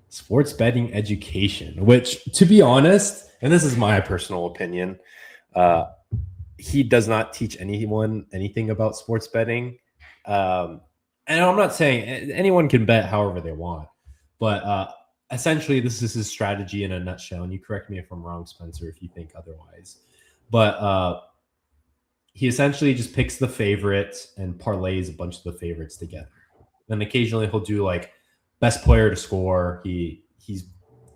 Sports Betting Education, which, to be honest, and this is my personal opinion, he does not teach anyone anything about sports betting. And I'm not saying anyone can bet however they want, but essentially this is his strategy in a nutshell. And you correct me if I'm wrong, Spencer, if you think otherwise. But he essentially just picks the favorites and parlays a bunch of the favorites together. And occasionally he'll do like best player to score. He's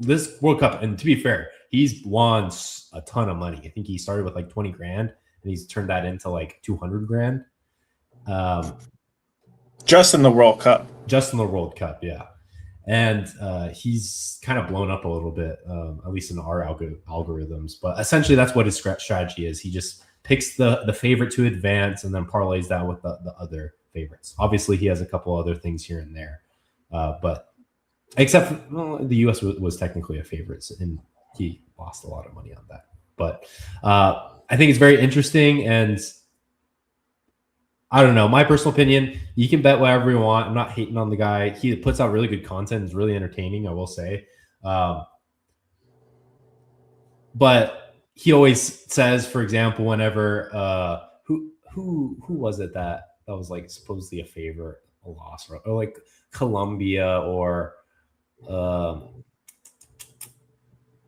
this World Cup, and to be fair, he's won a ton of money. I think he started with like 20 grand and he's turned that into like 200 grand. Just in the World Cup. Just in the World Cup, yeah. And he's kind of blown up a little bit, at least in our algorithms. But essentially that's what his strategy is. He just picks the favorite to advance and then parlays that with the other favorites. Obviously, he has a couple other things here and there. But except for, the U.S. was technically a favorite, and he lost a lot of money on that. But I think it's very interesting, and I don't know. My personal opinion, you can bet whatever you want. I'm not hating on the guy. He puts out really good content. It's really entertaining, I will say. But he always says, for example, whenever who was it that was like supposedly a favorite, a loss, or like Colombia or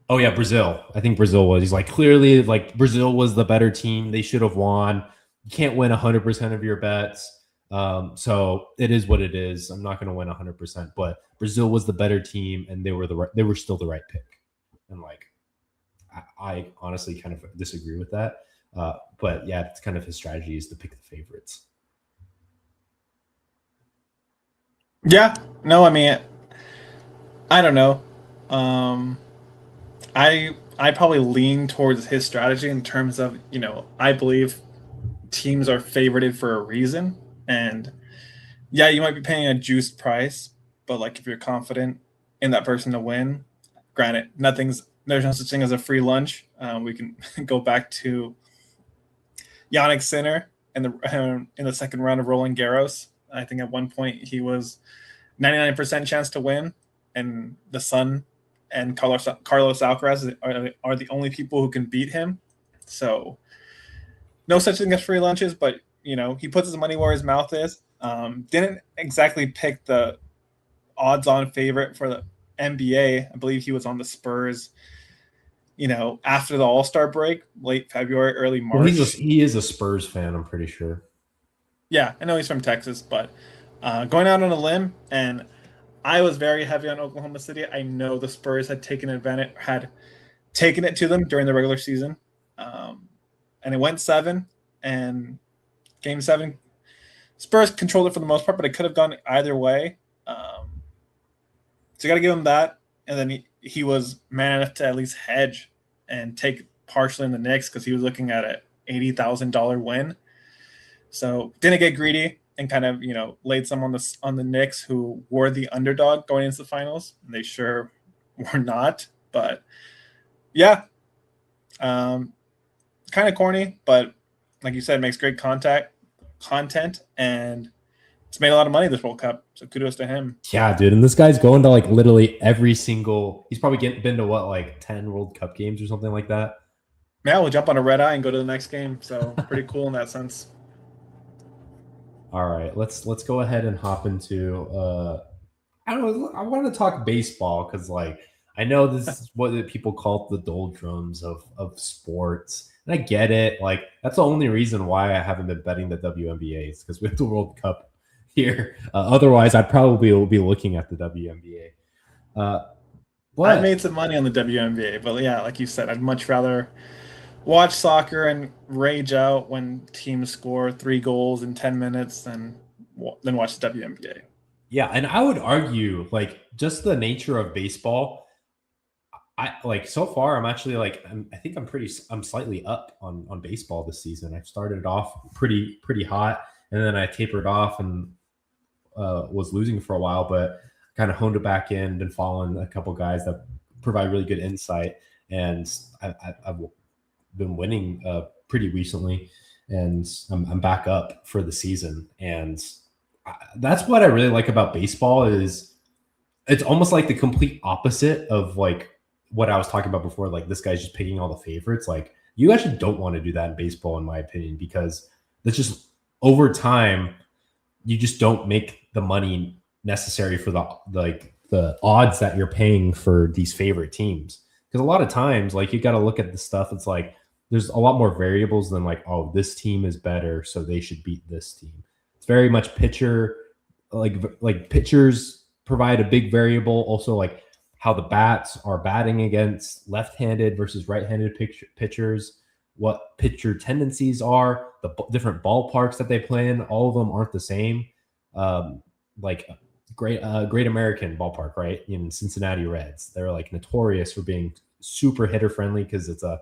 Brazil. I think Brazil was. He's like, clearly, like, Brazil was the better team. They should have won. You can't win 100% of your bets. So it is what it is. I'm not going to win 100%, but Brazil was the better team, and they were still the right pick. And like, I honestly kind of disagree with that. But yeah, it's kind of his strategy is to pick the favorites. Yeah, no, I mean, I don't know. I probably lean towards his strategy in terms of, I believe teams are favorited for a reason. And yeah, you might be paying a juiced price, but like if you're confident in that person to win, granted, there's no such thing as a free lunch. We can go back to Yannick Sinner in the second round of Roland Garros. I think at one point he was 99% chance to win, and the sun and Carlos Alcaraz are the only people who can beat him. So no such thing as free lunches, but he puts his money where his mouth is. Didn't exactly pick the odds-on favorite for the NBA. I believe he was on the Spurs. After the All-Star break, late February, early March. Well, he is a Spurs fan, I'm pretty sure. Yeah, I know he's from Texas, but going out on a limb, and I was very heavy on Oklahoma City. I know the Spurs had taken it to them during the regular season, and it went 7. And Game 7, Spurs controlled it for the most part, but it could have gone either way. So you got to give him that. And then he was man enough to at least hedge and take partially in the Knicks because he was looking at an $80,000 win. So didn't get greedy and kind of laid some on the Knicks, who were the underdog going into the finals, and they sure were not. But yeah, kind of corny, but like you said, makes great content, and it's made a lot of money this World Cup. So kudos to him. Yeah, dude. And this guy's going to like literally every single. He's probably been to what, like 10 World Cup games or something like that. Yeah, we'll jump on a red eye and go to the next game. So pretty cool in that sense. All right, let's go ahead and hop into. I don't know. I want to talk baseball because, like, I know this is what people call the doldrums of sports, and I get it. Like, that's the only reason why I haven't been betting the WNBA is because we have the World Cup here. Otherwise, I'd probably be looking at the WNBA. I made some money on the WNBA, but yeah, like you said, I'd much rather watch soccer and rage out when teams score 3 goals in 10 minutes than watch the WNBA. Yeah, and I would argue, like, just the nature of baseball. So far, I'm actually like, I think I'm slightly up on baseball this season. I started off pretty hot, and then I tapered off and was losing for a while, but kind of honed it back in. Been following a couple guys that provide really good insight, and I've been winning pretty recently, and I'm back up for the season. And that's what I really like about baseball is it's almost like the complete opposite of like what I was talking about before. Like, this guy's just picking all the favorites. Like, you actually don't want to do that in baseball, in my opinion, because that's just over time, you just don't make the money necessary for the odds that you're paying for these favorite teams. Because a lot of times, like, you got to look at the stuff. It's like there's a lot more variables than like, oh, this team is better, so they should beat this team. It's very much pitcher, like pitchers provide a big variable. Also, like how the bats are batting against left-handed versus right-handed pitchers, what pitcher tendencies are, the different ballparks that they play in. All of them aren't the same. Like Great American ballpark, right? In Cincinnati Reds, they're like notorious for being super hitter friendly because it's a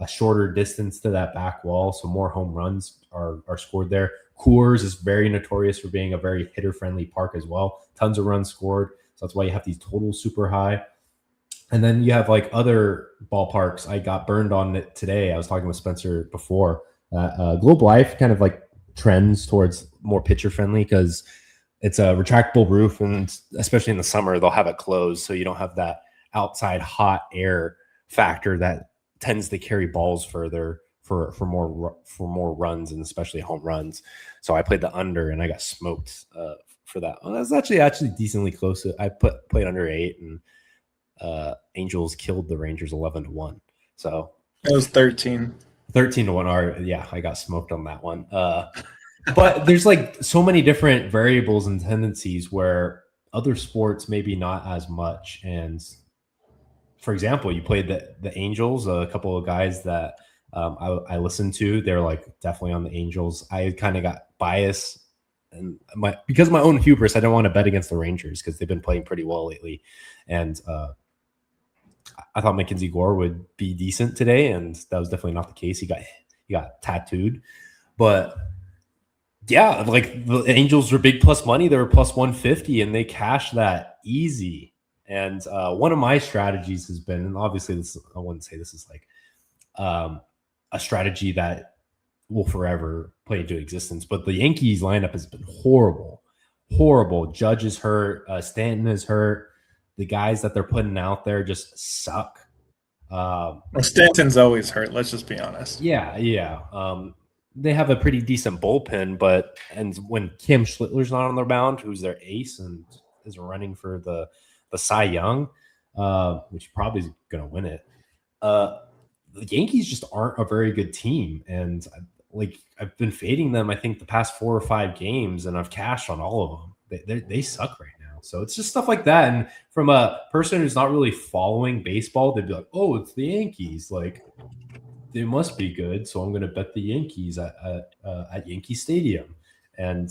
shorter distance to that back wall, so more home runs are scored there. Coors is very notorious for being a very hitter friendly park as well. Tons of runs scored, so that's why you have these totals super high. And then you have like other ballparks. I got burned on it today. I was talking with Spencer before. Globe Life kind of like trends towards more pitcher friendly because it's a retractable roof, and especially in the summer, they'll have it closed, so you don't have that outside hot air factor that tends to carry balls further for more runs, and especially home runs. So I played the under, and I got smoked for that. Well, that's actually decently close. I played under 8, and Angels killed the Rangers 11-1. So it was 13. 13-1. Yeah, I got smoked on that one. But there's like so many different variables and tendencies where other sports maybe not as much. And for example, you played the Angels, a couple of guys that I listened to, they're like definitely on the Angels. I kind of got biased, and because of my own hubris, I don't want to bet against the Rangers because they've been playing pretty well lately. And I thought Mackenzie Gore would be decent today, and that was definitely not the case. He got tattooed, but yeah, like the Angels were big plus money. They were plus 150, and they cashed that easy. And one of my strategies has been, and obviously I wouldn't say this is like a strategy that will forever play into existence, but the Yankees lineup has been horrible. Judge is hurt. Stanton is hurt. the guys that they're putting out there just suck. Well, Stanton's always hurt. Let's just be honest. Yeah. They have a pretty decent bullpen, and when Kim Schlittler's not on their mound, who's their ace and is running for the Cy Young, which probably is going to win it. The Yankees just aren't a very good team, and like I've been fading them. I think the past 4 or 5 games, and I've cashed on all of them. They suck right now. So it's just stuff like that. And from a person who's not really following baseball, they'd be like, "Oh, it's the Yankees. Like they must be good, so I'm going to bet the Yankees at Yankee Stadium." And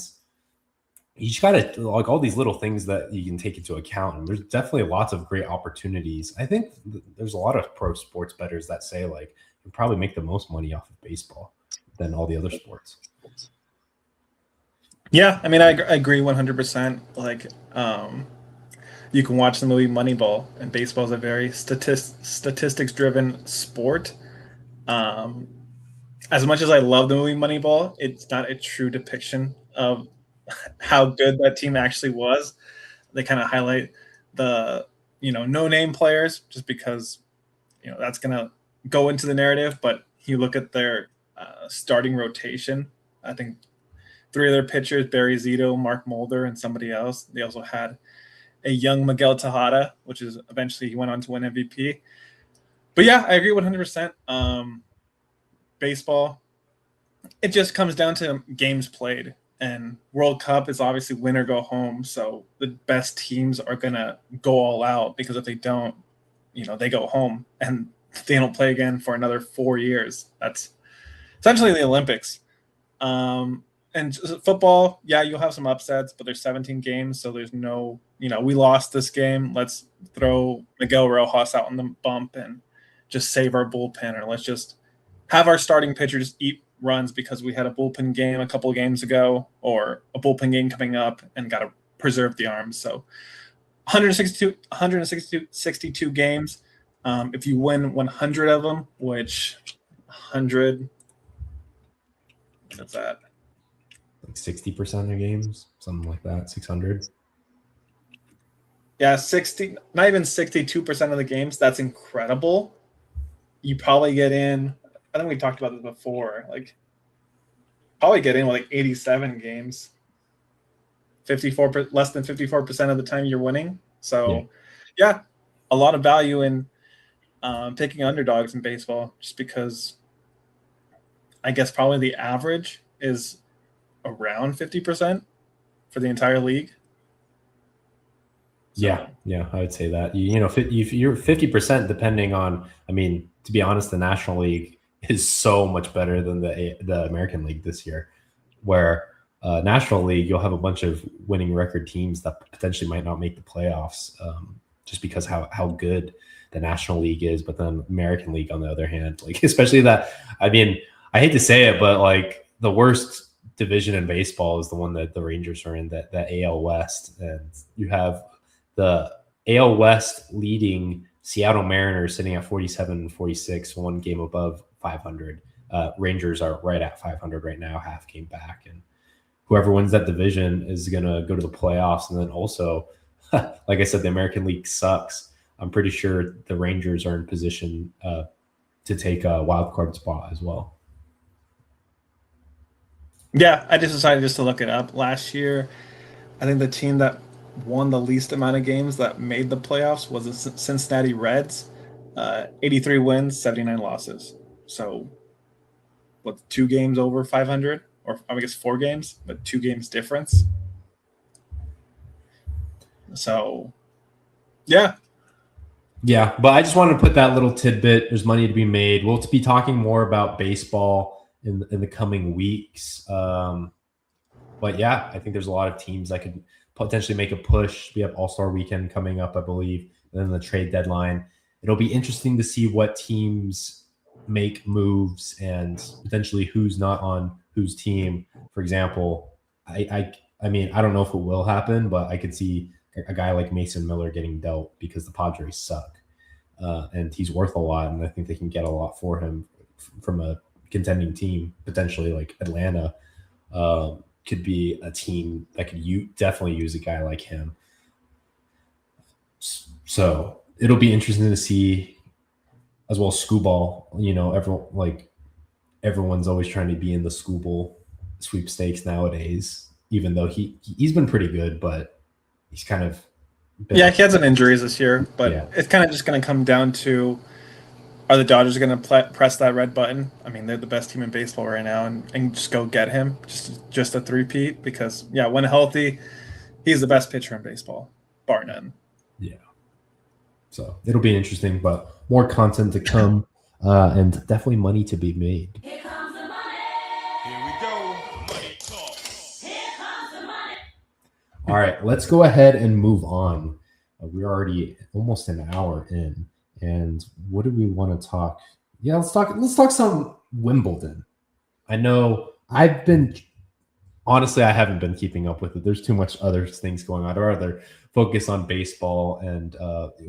you just got to like all these little things that you can take into account. And there's definitely lots of great opportunities. I think there's a lot of pro sports bettors that say like you probably make the most money off of baseball than all the other sports. Yeah, I mean, I agree 100%. Like, you can watch the movie Moneyball, and baseball is a very statistics-driven sport. As much as I love the movie Moneyball, it's not a true depiction of how good that team actually was. They kind of highlight the no-name players just because that's gonna go into the narrative. But you look at their starting rotation. I think 3 of their pitchers, Barry Zito, Mark Mulder, and somebody else. They also had a young Miguel Tejada, which is eventually he went on to win MVP. But yeah, I agree 100%. Baseball, it just comes down to games played. And World Cup is obviously win or go home. So the best teams are going to go all out, because if they don't, they go home and they don't play again for another 4 years. That's essentially the Olympics. And football, yeah, you'll have some upsets, but there's 17 games. So there's no, we lost this game. Let's throw Miguel Rojas out on the bump and just save our bullpen, or let's just have our starting pitchers eat runs because we had a bullpen game a couple of games ago, or a bullpen game coming up, and got to preserve the arms. So 162 games. If you win 100 of them, which 100, what's that? Like 60% of games, something like that, 600. Yeah, 60, not even 62% of the games. That's incredible. You probably get in, I think we talked about this before, like probably get in with like 87 games. 54, less than 54% of the time you're winning. So yeah, a lot of value in picking underdogs in baseball, just because I guess probably the average is around 50% for the entire league. So. Yeah, I would say that. You're 50% depending on, I mean, to be honest, the National League is so much better than the American League this year, where National League, you'll have a bunch of winning record teams that potentially might not make the playoffs just because how good the National League is. But then American League, on the other hand, like especially that, I mean, I hate to say it, but like the worst division in baseball is the one that the Rangers are in, that AL West. And you have the AL West leading Seattle Mariners sitting at 47-46, 1 game above 500. Rangers are right at 500 right now, half game back. And whoever wins that division is going to go to the playoffs. And then also, like I said, the American League sucks. I'm pretty sure the Rangers are in position to take a wild card spot as well. Yeah, I just decided to look it up. Last year, I think the team that won the least amount of games that made the playoffs was the Cincinnati Reds. 83 wins, 79 losses. So, 2 games over 500? Or I guess 4 games, but 2 games difference. So, yeah. Yeah, but I just wanted to put that little tidbit. There's money to be made. We'll be talking more about baseball in the coming weeks. But yeah, I think there's a lot of teams that could potentially make a push. We have All-Star Weekend coming up, I believe, and then the trade deadline. It'll be interesting to see what teams make moves and potentially who's not on whose team. For example, I mean, I don't know if it will happen, but I could see a guy like Mason Miller getting dealt because the Padres suck. And he's worth a lot, and I think they can get a lot for him from a contending team, potentially like Atlanta. Could be a team that could definitely use a guy like him. So it'll be interesting to see as well. Schoolball, everyone's always trying to be in the schoolball sweepstakes nowadays. Even though he's been pretty good, but he's kind of been Yeah, he had some injuries this year, but yeah. it's kind of just going to come down to, are the Dodgers going to press that red button? I mean, they're the best team in baseball right now, and just go get him, just a three-peat, because yeah, when healthy, he's the best pitcher in baseball, bar none. Yeah. So it'll be interesting, but more content to come, and definitely money to be made. Here comes the money. Here we go. Money talk. Here comes the money. All right, let's go ahead and move on. We're already almost an hour in, and what do we want to talk? Yeah, let's talk some Wimbledon. I know I haven't been keeping up with it. There's too much other things going on. I'd rather focus on baseball and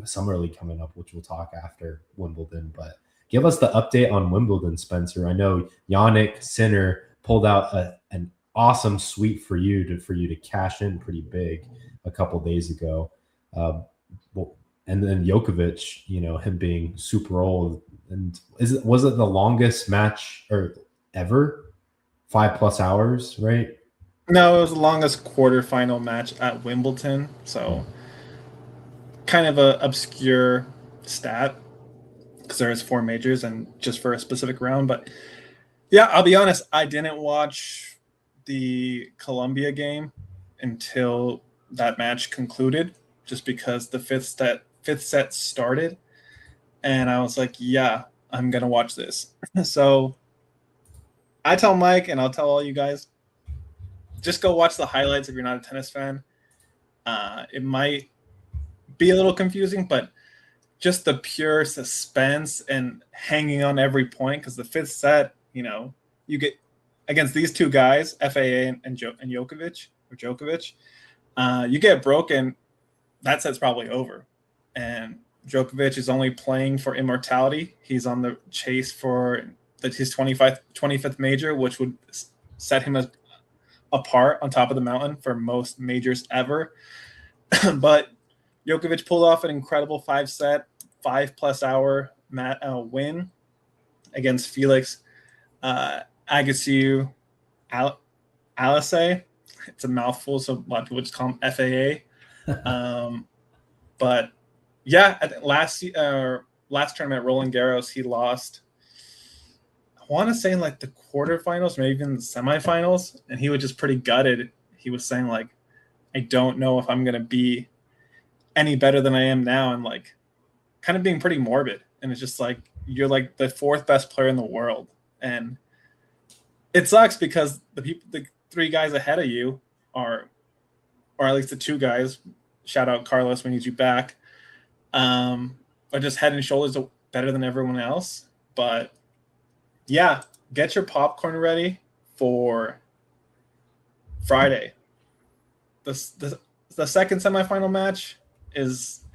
Summer League coming up, which we'll talk after Wimbledon. But give us the update on Wimbledon, Spencer. I know Yannick Sinner pulled out an awesome sweep for you to cash in pretty big a couple days ago. And then Djokovic, him being super old, and was it the longest match ever? 5+ hours, right? No, it was the longest quarterfinal match at Wimbledon, so kind of a obscure stat because there is 4 majors and just for a specific round. But yeah, I'll be honest, I didn't watch the Colombia game until that match concluded, just because the fifth set started, and I was like, yeah, I'm gonna watch this. So I tell Mike, and I'll tell all you guys, just go watch the highlights if you're not a tennis fan. It might be a little confusing, but just the pure suspense and hanging on every point, because the 5th set, you get against these two guys, FAA and Djokovic, you get broken, that set's probably over. And Djokovic is only playing for immortality. He's on the chase for his 25th major, which would set him apart on top of the mountain for most majors ever. But Djokovic pulled off an incredible 5-set, 5+ hour win against Felix Agasiu Alise. It's a mouthful, so a lot of people just call him FAA. But yeah, at last tournament, Roland Garros, he lost, I want to say in like the quarterfinals, maybe even the semifinals, and he was just pretty gutted. He was saying like, I don't know if I'm going to be any better than I am now, and like kind of being pretty morbid. And it's just like, you're like the 4th best player in the world. And it sucks because the 3 guys ahead of you are, or at least the 2 guys, shout out Carlos, we need you back, are just head and shoulders better than everyone else. But yeah, get your popcorn ready for Friday. The second semifinal match is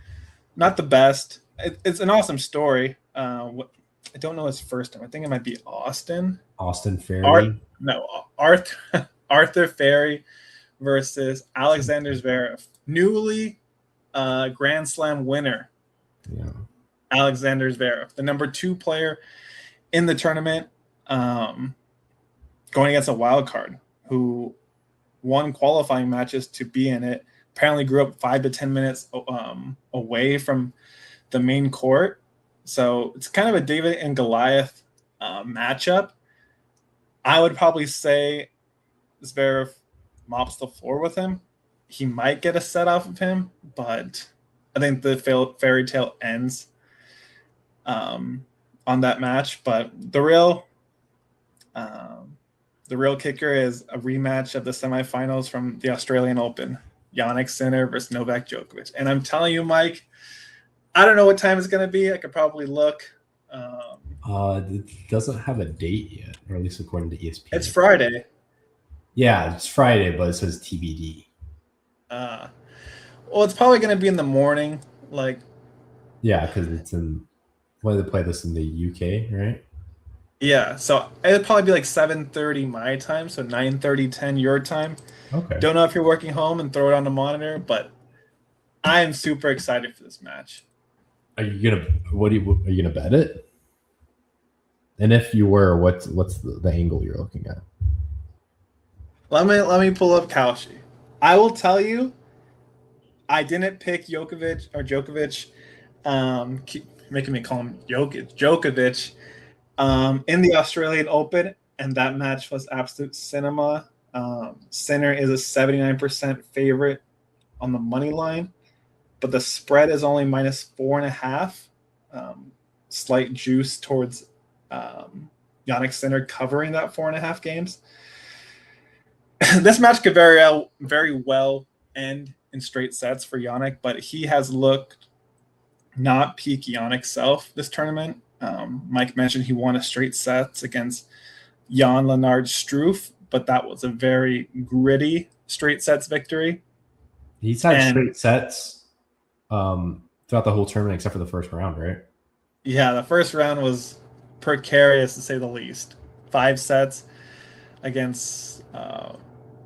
not the best. It's an awesome story. I don't know his first name. I think it might be Austin Ferry. Arthur Ferry versus Alexander Zverev, newly Grand Slam winner. Yeah, Alexander Zverev, the number 2 player in the tournament, going against a wild card who won qualifying matches to be in it. Apparently grew up 5 to 10 minutes away from the main court. So it's kind of a David and Goliath matchup. I would probably say Zverev mops the floor with him. He might get a set off of him, but I think the fairy tale ends on that match. But the real kicker is a rematch of the semifinals from the Australian Open. Yannick Sinner versus Novak Djokovic. And I'm telling you, Mike, I don't know what time it's going to be. I could probably look. It doesn't have a date yet, or at least according to ESPN. It's Friday. Yeah, it's Friday, but it says TBD. Well, it's probably going to be in the morning. Yeah, because it's in. Why do they play this in the UK, right? Yeah, so it'd probably be like 7:30 my time, so 9:30, 10 your time. Okay. Don't know if you're working home and throw it on the monitor, but I'm super excited for this match. Are you gonna bet it? And if you were, what's the angle you're looking at? Let me pull up Kalshi. I will tell you, I didn't pick Djokovic. Keep making me call him Djokovic. In the Australian Open, and that match was absolute cinema. Sinner is a 79% favorite on the money line, but the spread is only -4.5. Slight juice towards Yannick Sinner covering that 4.5 games. This match could very well end in straight sets for Yannick, but he has looked not peak Yannick self this tournament. Mike mentioned he won a straight sets against Jan Lennard Struff, but that was a very gritty straight sets victory. He's had straight sets throughout the whole tournament except for the first round, right? Yeah, the first round was precarious to say the least. 5 sets against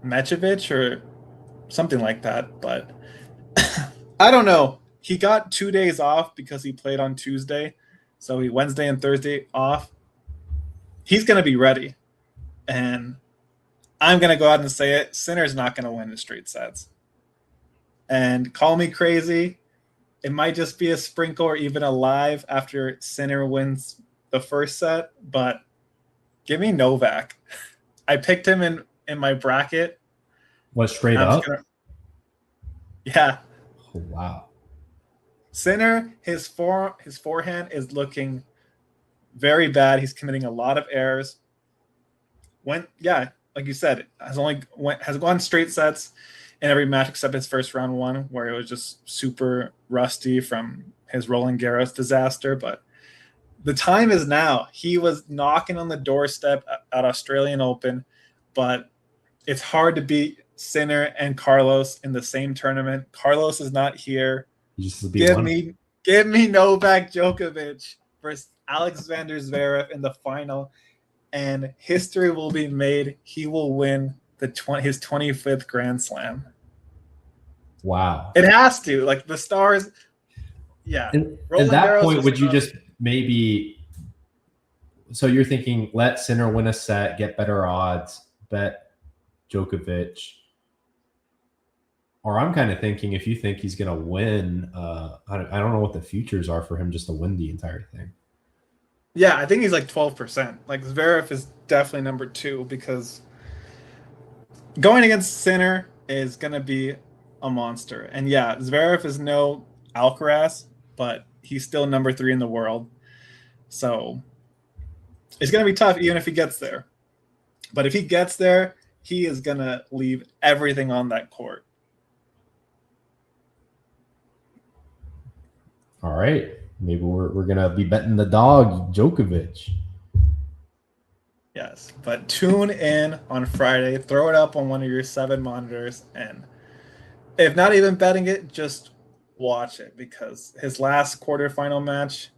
Mečević or something like that, but I don't know. He got 2 days off because he played on Tuesday, so he Wednesday and Thursday off. He's going to be ready, and I'm going to go out and say it. Sinner's not going to win the straight sets. And call me crazy. It might just be a sprinkle or even a live after Sinner wins the first set, but give me Novak. I picked him in my bracket. What, straight up? Yeah. Oh, wow. Sinner, his forehand is looking very bad. He's committing a lot of errors. Like you said, has gone straight sets in every match except his first round one, where it was just super rusty from his Roland Garros disaster. But the time is now. He was knocking on the doorstep at Australian Open, but it's hard to beat Sinner and Carlos in the same tournament. Carlos is not here. Give me Novak Djokovic versus Alexander Zverev in the final, and history will be made. He will win his 25th Grand Slam. Wow. It has to. Like the stars. Yeah. At that point, would you just maybe – so you're thinking let Sinner win a set, get better odds, bet Djokovic. Or I'm kind of thinking if you think he's going to win, I don't know what the futures are for him just to win the entire thing. Yeah, I think he's like 12%. Like Zverev is definitely number 2 because going against Sinner is going to be a monster. And yeah, Zverev is no Alcaraz, but he's still number 3 in the world. So it's going to be tough even if he gets there. But if he gets there, he is going to leave everything on that court. All right. Maybe we're going to be betting the dog, Djokovic. Yes, but tune in on Friday. Throw it up on one of your 7 monitors. And if not even betting it, just watch it because his last quarterfinal match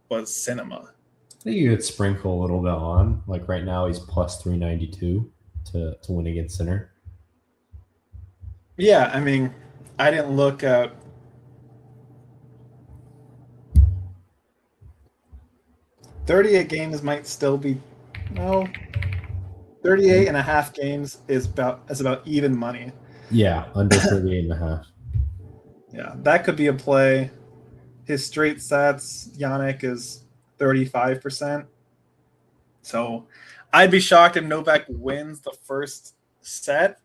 was cinema. I think you could sprinkle a little bit on. Like right now, he's plus 392 to win against Sinner. Yeah, I mean, I didn't look at 38 games might still be 38 and a half games is about even money. Yeah, under 38 and a half. Yeah, that could be a play. His straight sets, Yannick is 35%. So I'd be shocked if Novak wins the first set.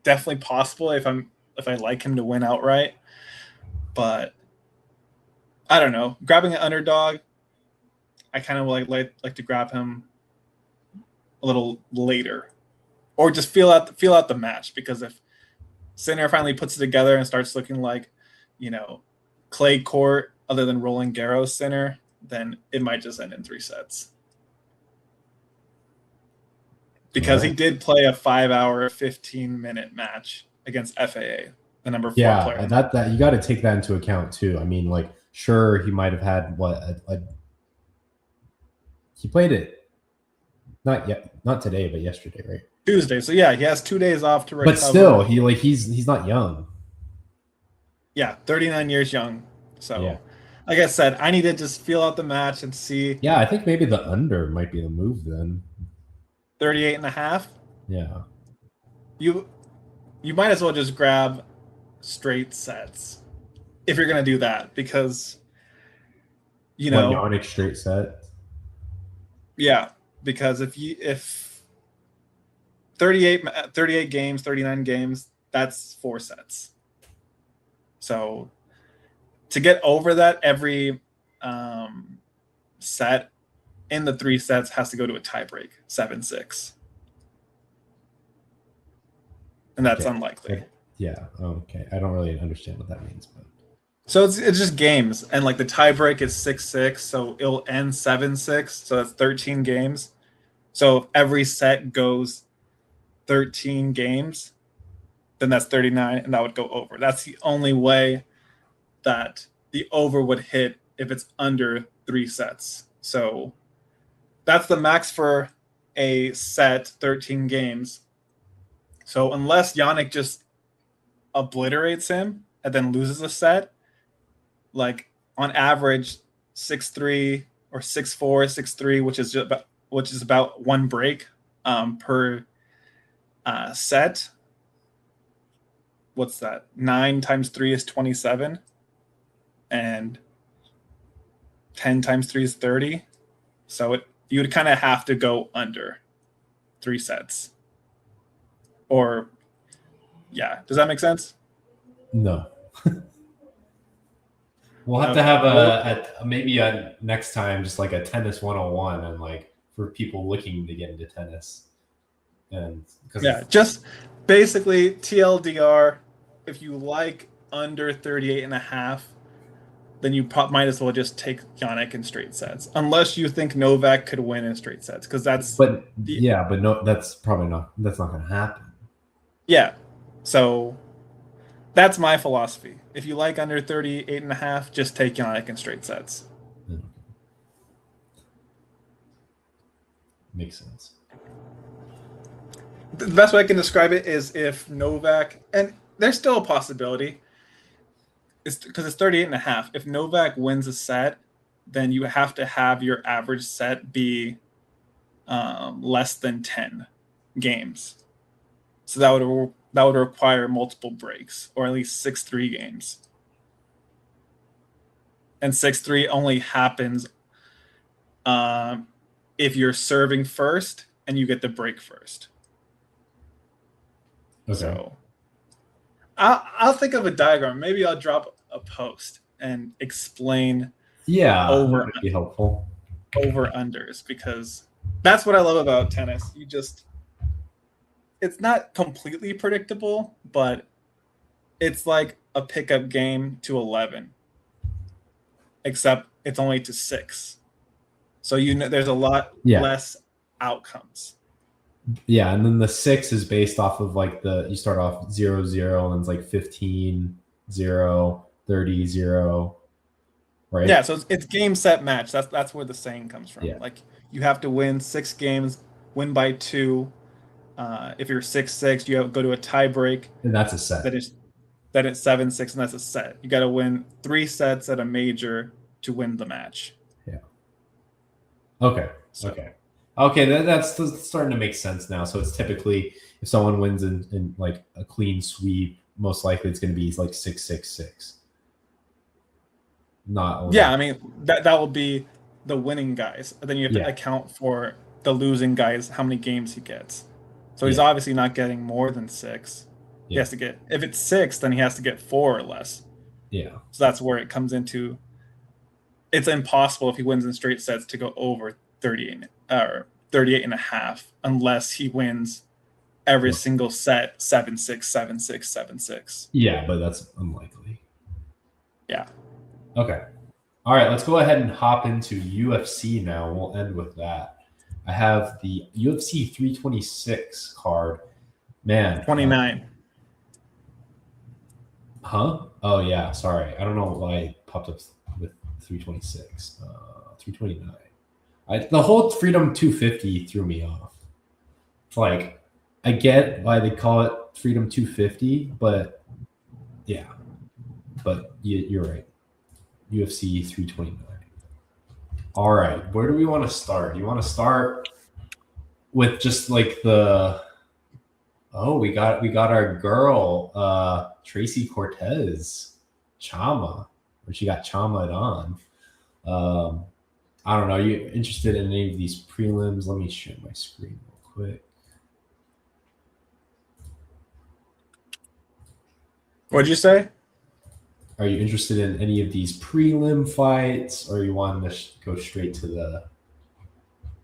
Definitely possible if I like him to win outright. But I don't know. Grabbing an underdog, I kind of like to grab him a little later, or just feel out the match, because if Sinner finally puts it together and starts looking like, clay court other than Roland Garros Sinner, then it might just end in 3 sets. Because he did play a 5-hour, 15-minute match against FAA, the number 4 player. Yeah, that you got to take that into account too. I mean, sure, he might have had he played it not today, but yesterday, right? Tuesday. So yeah, he has 2 days off to recover. But still, he's not young. Yeah, 39 years young. So, Yeah. like I said, I need to just feel out the match and see. Yeah, I think maybe the under might be the move then. 38 and a half. Yeah. You might as well just grab straight sets if you're going to do that, because What, Yannick straight set? yeah, because if 38 games, 39 games, that's 4 sets. So to get over that, every set in the 3 sets has to go to a tiebreak, 7-6. And that's unlikely. Yeah. Okay. I don't really understand what that means, but So it's just games, and like the tiebreak is 6-6, so it'll end 7-6. So that's 13 games. So if every set goes 13 games, then that's 39, and that would go over. That's the only way that the over would hit if it's under 3 sets. So that's the max for a set, 13 games. So unless Yannick just obliterates him and then loses a set, like on average 6-3 or 6-4, 6-3, which is about 1 break per set. What's that? 9 times 3 is 27, and 10 times 3 is 30. So you would kind of have to go under 3 sets. Or, yeah, does that make sense? no. We'll have to have maybe next time just like a tennis 101 and like for people looking to get into tennis. And just basically TLDR, if you like under 38 and a half, then you might as well just take Yannick in straight sets, unless you think Novak could win in straight sets, because that's no, that's probably not going to happen. Yeah, so that's my philosophy. If you like under 38 and a half, just take Yannick in straight sets. Makes sense. The best way I can describe it is if Novak, and there's still a possibility, because it's 38 and a half. If Novak wins a set, then you have to have your average set be less than 10 games. So that would require multiple breaks, or at least 6-3 games. And 6-3 only happens if you're serving first and you get the break first. Okay. So I'll think of a diagram. Maybe I'll drop a post and explain. Yeah, over that would be helpful. Over unders, because that's what I love about tennis. It's not completely predictable, but it's like a pickup game to 11, except it's only to 6. So there's a lot less outcomes. Yeah, and then the 6 is based off of like you start off 0-0 and it's like 15-0, 30-0, right? Yeah, so it's game set match. That's where the saying comes from. Yeah. Like you have to win 6 games, win by 2. If you're 6-6, you go to a tie break. And that's a set. Then it's 7-6, and that's a set. You got to win 3 sets at a major to win the match. Yeah. Okay. Okay, that's starting to make sense now. So it's typically if someone wins in like a clean sweep, most likely it's going to be like 6-6-6. I mean that will be the winning guys. Then you have to account for the losing guys, how many games he gets. So he's obviously not getting more than 6. He has to get, if it's 6, then he has to get 4 or less. Yeah. So that's where it comes into. It's impossible if he wins in straight sets to go over 38 and a half unless he wins every single set 7-6, 7-6, 7-6. Yeah, but that's unlikely. Yeah. Okay. All right, let's go ahead and hop into UFC now. We'll end with that. I have the UFC 326 card. Man. 29. Oh, yeah. Sorry. I don't know why it popped up with 326. 329. The whole Freedom 250 threw me off. Like, I get why they call it Freedom 250, but yeah. but you're right. UFC 329. All right, where do we want to start? You want to start with just like the we got our girl Tracy Cortez Chama, where she got Chama'd on. I don't know. Are you interested in any of these prelims? Let me share my screen real quick. What'd you say? Are you interested in any of these prelim fights, or you want to go straight to the?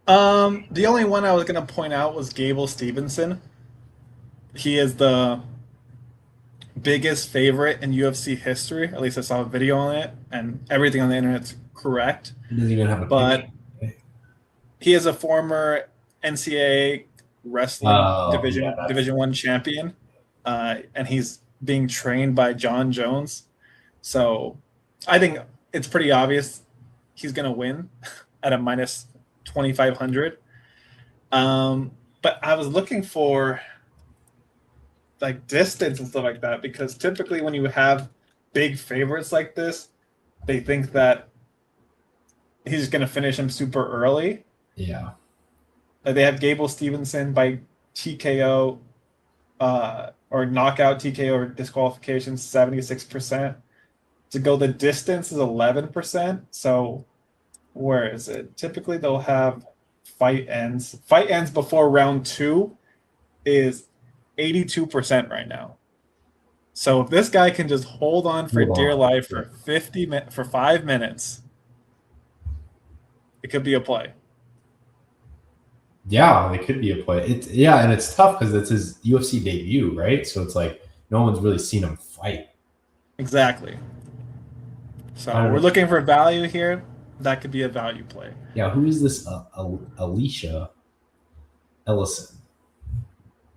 The only one I was gonna point out was Gable Stevenson. He is the biggest favorite in UFC history. At least I saw a video on it, and everything on the internet's correct. He doesn't even have a But picture. he is a former NCAA wrestling Division I champion, and he's being trained by John Jones. So I think it's pretty obvious he's going to win at a minus 2,500. But I was looking for like distance and stuff like that, because typically when you have big favorites like this, they think that he's going to finish him super early. Yeah. Like they have Gable Stevenson by TKO or knockout, TKO or disqualification, 76%. To go the distance is 11%. So where is it? Typically they'll have fight ends. Fight ends before round 2 is 82% right now. So if this guy can just hold on for dear life for 5 minutes, it could be a play. Yeah, it could be a play. And it's tough because it's his UFC debut, right? So it's like no one's really seen him fight. Exactly. So we're looking for value here. That could be a value play. Yeah, who is this Alicia Ellison?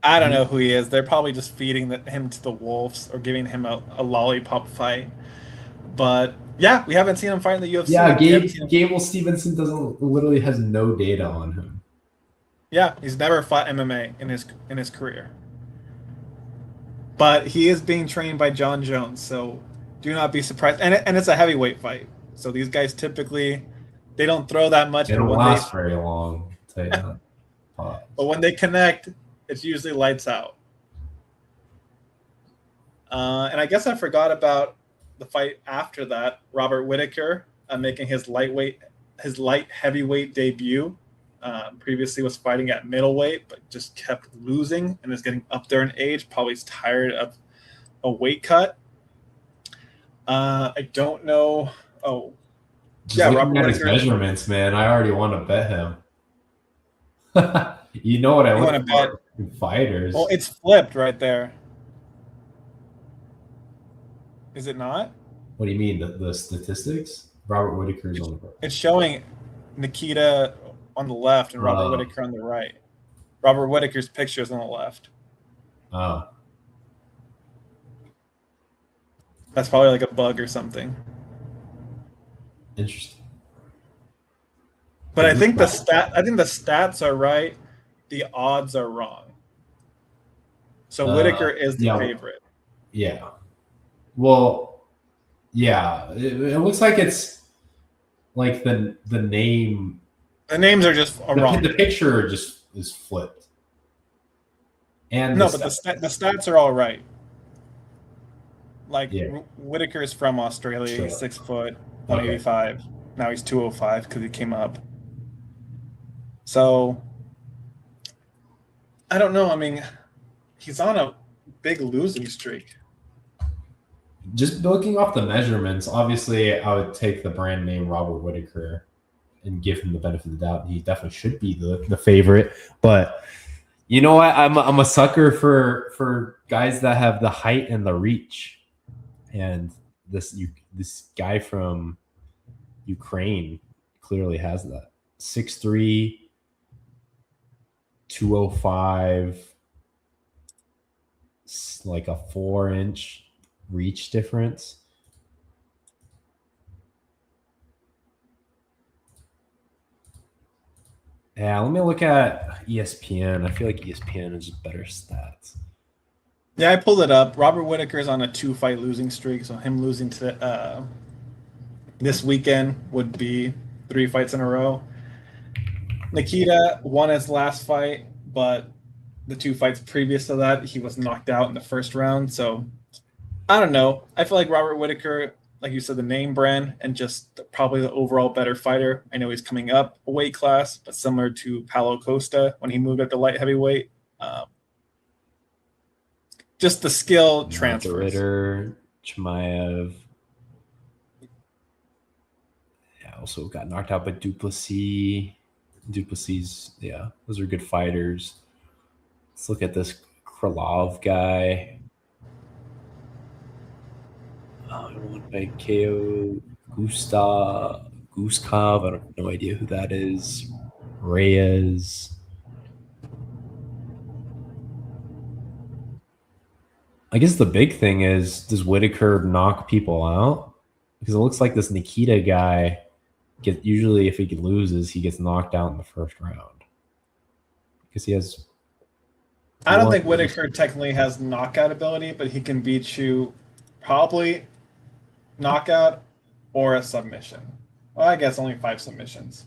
I don't know who he is. They're probably just feeding him to the wolves or giving him a lollipop fight. But yeah, we haven't seen him fight in the UFC. Yeah, Gable Stevenson literally has no data on him. Yeah, he's never fought MMA in his career. But he is being trained by John Jones, so do not be surprised. And it's a heavyweight fight. So these guys typically, they don't throw that much. They don't last very long. I'll tell you that. But when they connect, it's usually lights out. And I guess I forgot about the fight after that. Robert Whittaker making his light heavyweight debut. Previously was fighting at middleweight, but just kept losing and is getting up there in age. Probably is tired of a weight cut. I don't know. Oh, just Robert Whittaker. Measurements, man. I already want to bet him. You know what I want to bet? Fighters. Well, it's flipped right there. Is it not? What do you mean? The statistics? Robert Whittaker's on the right. It's showing Nikita on the left and Robert Whittaker on the right. Robert Whittaker's picture is on the left. Oh. That's probably like a bug or something. Interesting. But I think the stats are right. The odds are wrong. So Whittaker is the favorite. Yeah. Well, yeah. It looks like it's like the name. The names are just wrong. The picture just is flipped. And no, but the stats are all right. Like Whittaker is from Australia, 6 foot, 185. Okay. Now he's 205 because he came up. So I don't know. I mean, he's on a big losing streak. Just looking off the measurements, obviously I would take the brand name Robert Whittaker and give him the benefit of the doubt. He definitely should be the favorite. But you know what? I'm a sucker for guys that have the height and the reach. And this guy from Ukraine clearly has that. 6'3", 205, like a 4-inch reach difference. Yeah, let me look at ESPN. I feel like ESPN is better stats. Yeah, I pulled it up. Robert Whitaker's on a 2-fight losing streak, so him losing to this weekend would be 3 fights in a row. Nikita won his last fight, but the 2 fights previous to that, he was knocked out in the first round. So I don't know. I feel like Robert Whitaker, like you said, the name brand and just probably the overall better fighter. I know he's coming up a weight class, but similar to Paulo Costa when he moved up to light heavyweight. Just the skill transfers. Ritter, Chimaev. Yeah, also got knocked out by Duplessis. Duplessis, yeah, those are good fighters. Let's look at this Krylov guy. Won by KO Guskov. I have no idea who that is. Reyes. I guess the big thing is, does Whitaker knock people out? Because it looks like this Nikita guy usually if he loses, he gets knocked out in the first round. Because he has. I don't think Whitaker technically has knockout ability, but he can beat you probably knockout or a submission. Well, I guess only 5 submissions.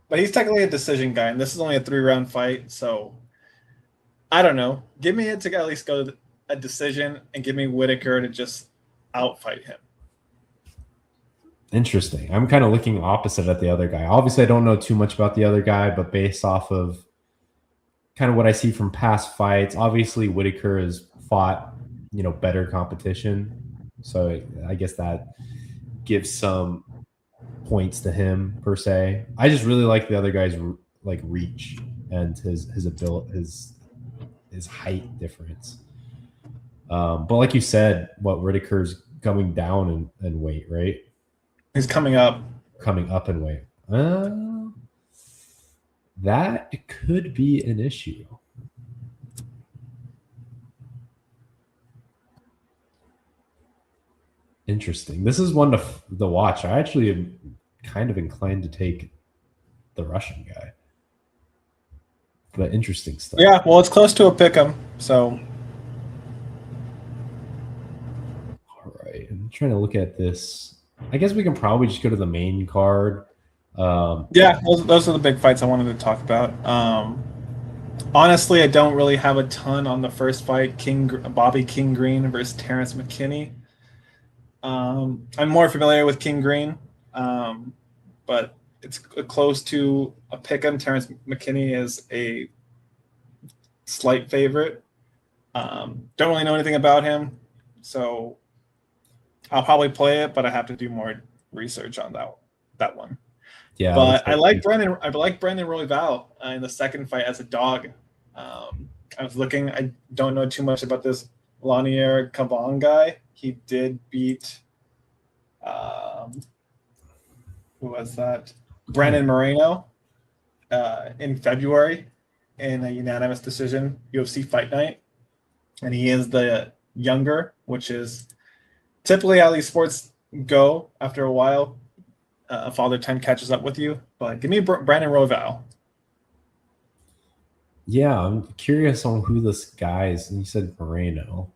But he's technically a decision guy, and this is only a 3-round fight, so I don't know. Give me it to at least go to a decision, and give me Whitaker to just outfight him. Interesting. I'm kind of looking opposite at the other guy. Obviously, I don't know too much about the other guy, but based off of kind of what I see from past fights, obviously Whitaker has fought, better competition. So I guess that gives some points to him per se. I just really like the other guy's reach and his ability, his height difference. But like you said, Whitaker's coming down in weight, right? He's coming up. Coming up in weight. That could be an issue. Interesting. This is one to watch. I actually am kind of inclined to take the Russian guy. But interesting stuff. Yeah, well, it's close to a pick'em, so. All right. I'm trying to look at this. I guess we can probably just go to the main card. Yeah, those are the big fights I wanted to talk about. Honestly, I don't really have a ton on the first fight, Bobby King Green versus Terrence McKinney. I'm more familiar with King Green, but it's close to a pick'em. Terrence McKinney is a slight favorite. Don't really know anything about him, so I'll probably play it, but I have to do more research on that one. Yeah, but I like Brandon Royval in the second fight as a dog. I was looking. I don't know too much about this Lanier Caban guy. He did beat who was that? Brandon Moreno in February in a unanimous decision UFC Fight Night, and he is the younger, which is typically how these sports go after a while. Father Time catches up with you, but give me Brandon Royval. Yeah, I'm curious on who this guy is. And you said Moreno.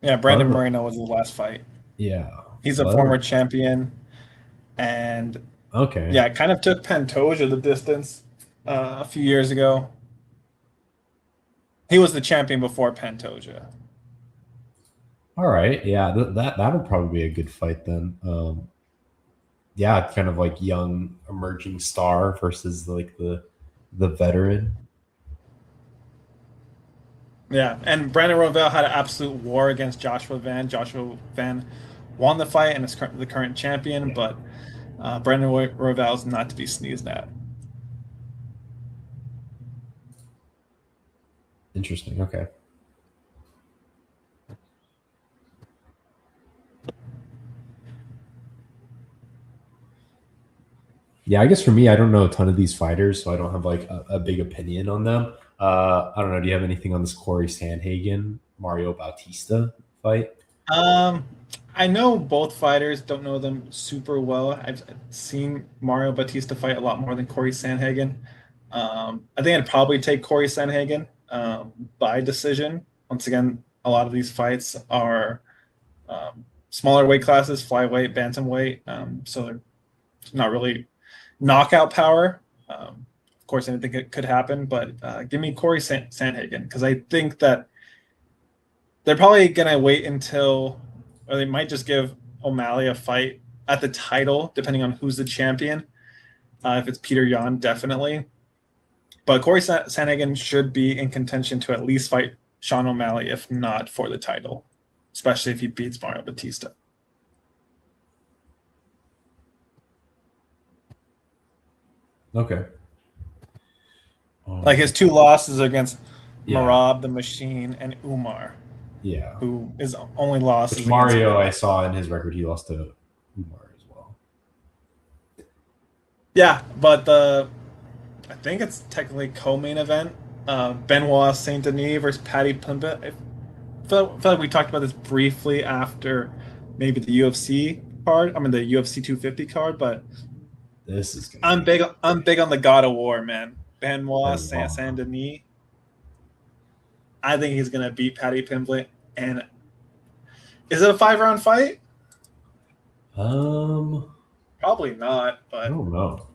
Yeah, Brandon Moreno was his last fight. Yeah. He's a former champion. And okay. Yeah, kind of took Pantoja the distance a few years ago. He was the champion before Pantoja. All right. Yeah, that'll probably be a good fight then. Yeah, kind of like young emerging star versus like the veteran. Yeah, and Brandon Royval had an absolute war against Joshua Van. Joshua Van won the fight and is the current champion, but Brandon Royval is not to be sneezed at. Interesting. Okay. Yeah, I guess for me, I don't know a ton of these fighters, so I don't have like a big opinion on them. I don't know. Do you have anything on this Corey Sandhagen, Mario Bautista fight? I know both fighters, don't know them super well. I've seen Mario Bautista fight a lot more than Corey Sandhagen. I think I'd probably take Corey Sandhagen. by decision. Once again, a lot of these fights are smaller weight classes, flyweight, bantamweight. So they're not really knockout power. Of course, anything could happen, but give me Corey Sandhagen, because I think that they're probably going to wait until, or they might just give O'Malley a fight at the title, depending on who's the champion. If it's Peter Yan, definitely. But Corey Sandhagen should be in contention to at least fight Sean O'Malley, if not for the title, especially if he beats Mario Batista. Okay. Like his 2 losses against Marab the Machine and Umar. Yeah. Who is only lost. Which Mario, I saw in his record, he lost to Umar as well. Yeah, but I think it's technically co-main event. Benoit Saint Denis versus Paddy Pimblett. I feel like we talked about this briefly after maybe the UFC card. I mean the UFC 250 card, but this is. I'm big on the God of War, man. Benoit Saint Denis. I think he's gonna beat Paddy Pimblett. And is it a 5-round fight? Probably not, but I don't know.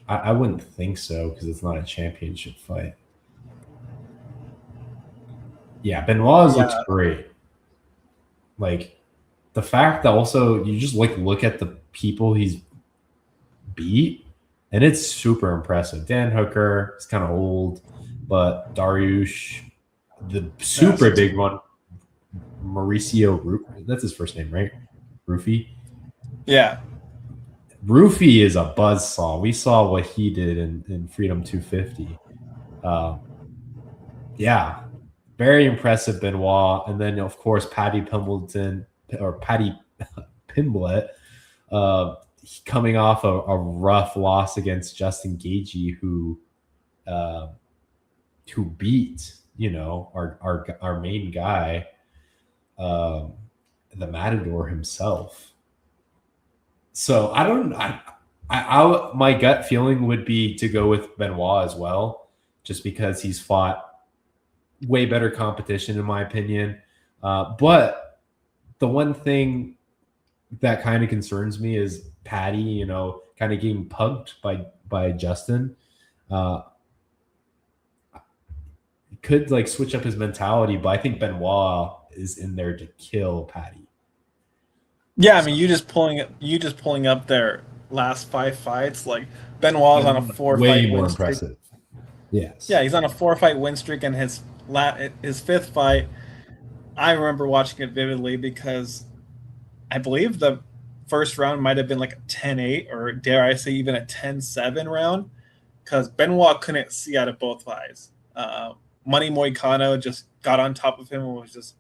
I wouldn't think so because it's not a championship fight. Yeah, Benoit's looks great. Like the fact that also you just look at the people he's beat, and it's super impressive. Dan Hooker is kind of old, but Dariush, the super big one, Mauricio, that's his first name, right? Rufy? Yeah. Rufy is a buzzsaw. We saw what he did in Freedom 250. Yeah, very impressive Benoit. And then, of course, Paddy Pimblett, coming off a rough loss against Justin Gaethje, who beat, our main guy, the Matador himself. So I my gut feeling would be to go with Benoit as well, just because he's fought way better competition in my opinion. But the one thing that kind of concerns me is Paddy, kind of getting punked by Justin. Could switch up his mentality, but I think Benoit is in there to kill Paddy. Yeah, I mean, you just pulling up their last 5 fights. Like Benoit's on a 4-fight more win impressive. streak. Yes. Yeah, he's on a 4-fight win streak, and his 5th fight, I remember watching it vividly because I believe the first round might have been like a 10-8, or dare I say even a 10-7 round, because Benoit couldn't see out of both eyes. Money Moicano just got on top of him and was just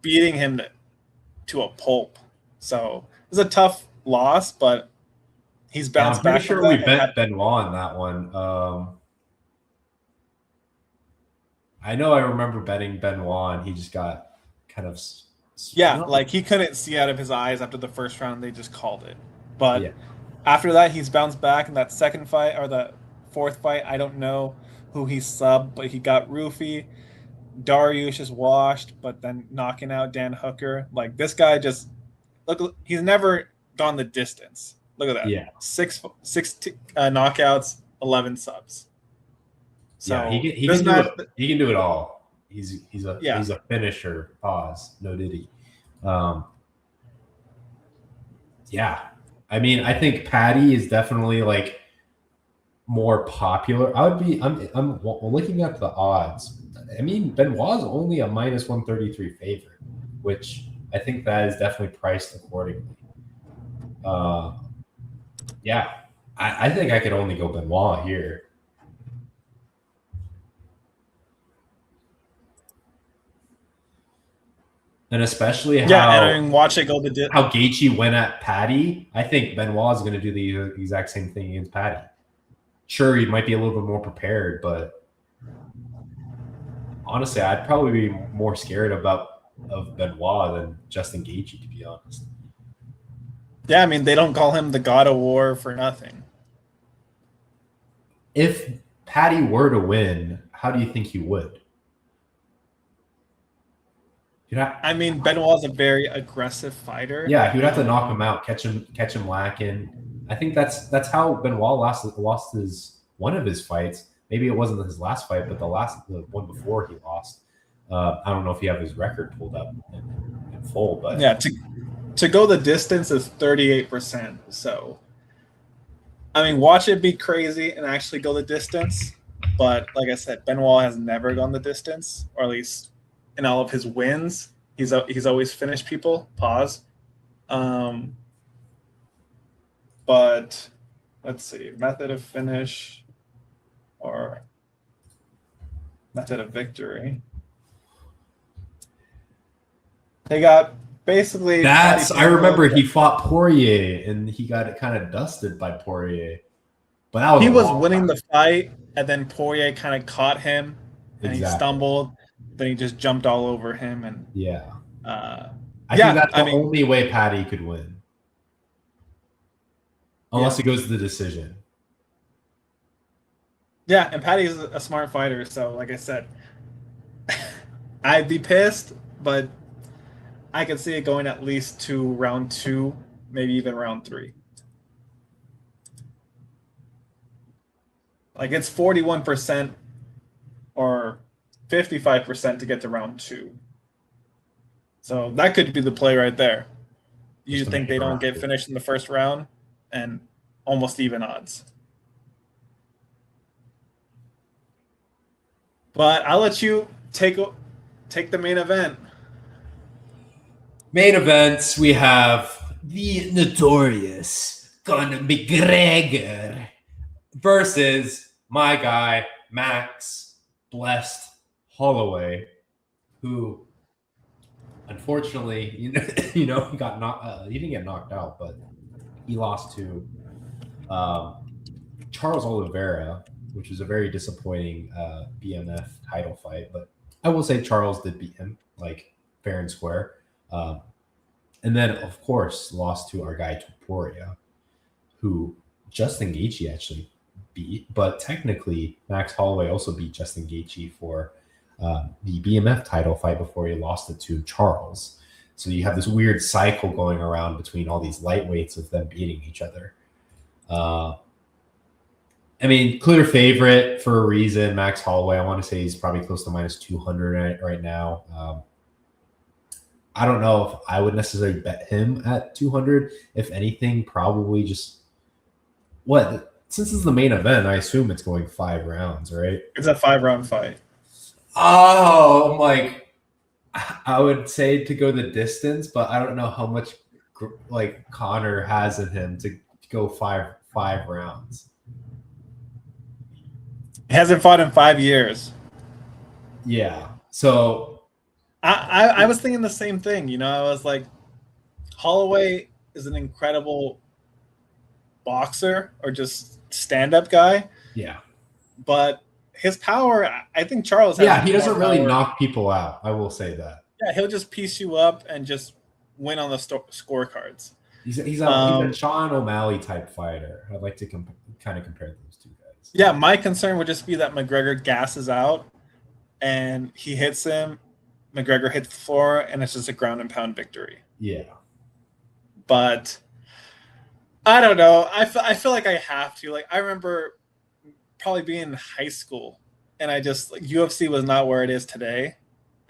beating him to a pulp. So it was a tough loss, but he's bounced back. I'm pretty sure we bet Benoit on that one. I know I remember betting Benoit, and he just got kind of he couldn't see out of his eyes after the first round. They just called it. But after that, he's bounced back in that 2nd fight, or the 4th fight. I don't know who he subbed, but he got Rufy. Dariush is washed, but then knocking out Dan Hooker. Like, this guy just he's never gone the distance. Look at that. Yeah. 6 knockouts, 11 subs. So yeah, he can do it all. He's a finisher. Pause. No diddy. Yeah. I mean, I think Paddy is definitely more popular. I'm looking at the odds. I mean, Benoit's only a -133 favorite, which I think that is definitely priced accordingly. Yeah, I think I could only go Benoit here. And especially how watch it go how Gaethje went at Paddy. I think Benoit is going to do the exact same thing against Paddy. Sure, he might be a little bit more prepared, but honestly, I'd probably be more scared of Benoit than Justin Gaethje, to be honest. Yeah, I mean, they don't call him the God of War for nothing. If Patty were to win, how do you think he would? I mean, Benoit's a very aggressive fighter. Yeah, he would have to knock him out, catch him lacking. I think that's how Benoit lost one of his fights. Maybe it wasn't his last fight, but the one before he lost. I don't know if you have his record pulled up in full, but yeah, to go the distance is 38%. So, I mean, watch it be crazy and actually go the distance. But like I said, Benoit has never gone the distance, or at least in all of his wins, he's always finished people. Pause. But let's see, method of finish or method of victory. They got basically. I remember he fought Poirier and he got kind of dusted by Poirier. But he was winning the fight, and then Poirier kind of caught him, and he stumbled. Then he just jumped all over him, and I think that's the only way Patty could win, unless it goes to the decision. Yeah, and Patty's a smart fighter, so like I said, I'd be pissed, but I could see it going at least to round 2, maybe even round 3. Like it's 41% or 55% to get to round 2. So that could be the play right there. You think they don't get finished in the first round, and almost even odds. But I'll let you take the main event. Main events, we have the notorious Conor McGregor versus my guy, Max Blessed Holloway, who unfortunately, he got knocked. He didn't get knocked out, but he lost to Charles Oliveira, which was a very disappointing BMF title fight. But I will say Charles did beat him, like fair and square. And then, of course, lost to our guy Topuria, who Justin Gaethje actually beat. But technically, Max Holloway also beat Justin Gaethje for the BMF title fight before he lost it to Charles. So you have this weird cycle going around between all these lightweights of them beating each other. I mean, clear favorite for a reason, Max Holloway. I want to say he's probably close to minus 200 right now. I don't know if I would necessarily bet him at 200. If anything, probably just since it's the main event, I assume it's going 5 rounds, right? It's a 5-round fight. Oh, I'm like, I would say to go the distance, but I don't know how much like Conor has in him to go five rounds. He hasn't fought in 5 years. Yeah. So I was thinking the same thing. I was like, Holloway is an incredible boxer or just stand-up guy. Yeah. But his power, I think Charles has. Yeah, he doesn't really knock people out. I will say that. Yeah, he'll just piece you up and just win on the scorecards. He's a Sean O'Malley type fighter. I'd like to kind of compare those two guys. Yeah, my concern would just be that McGregor gasses out and he hits him. McGregor hits the floor, and it's just a ground and pound victory. Yeah. But I don't know. I feel like I have to. Like, I remember probably being in high school, and UFC was not where it is today,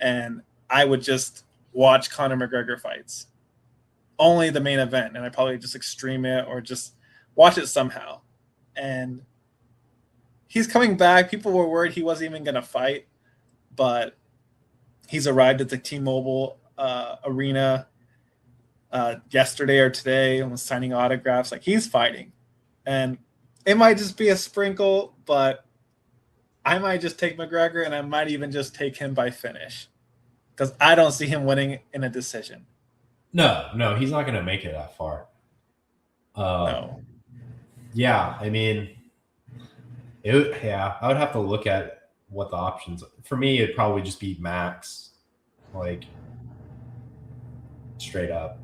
and I would just watch Conor McGregor fights. Only the main event, and I probably just stream it or just watch it somehow. And he's coming back. People were worried he wasn't even going to fight, but he's arrived at the T-Mobile arena yesterday or today and was signing autographs. Like, he's fighting. And it might just be a sprinkle, but I might just take McGregor, and I might even just take him by finish because I don't see him winning in a decision. No, he's not going to make it that far. No. Yeah, I mean, I would have to look at what the options. For me, it'd probably just be Max, like straight up.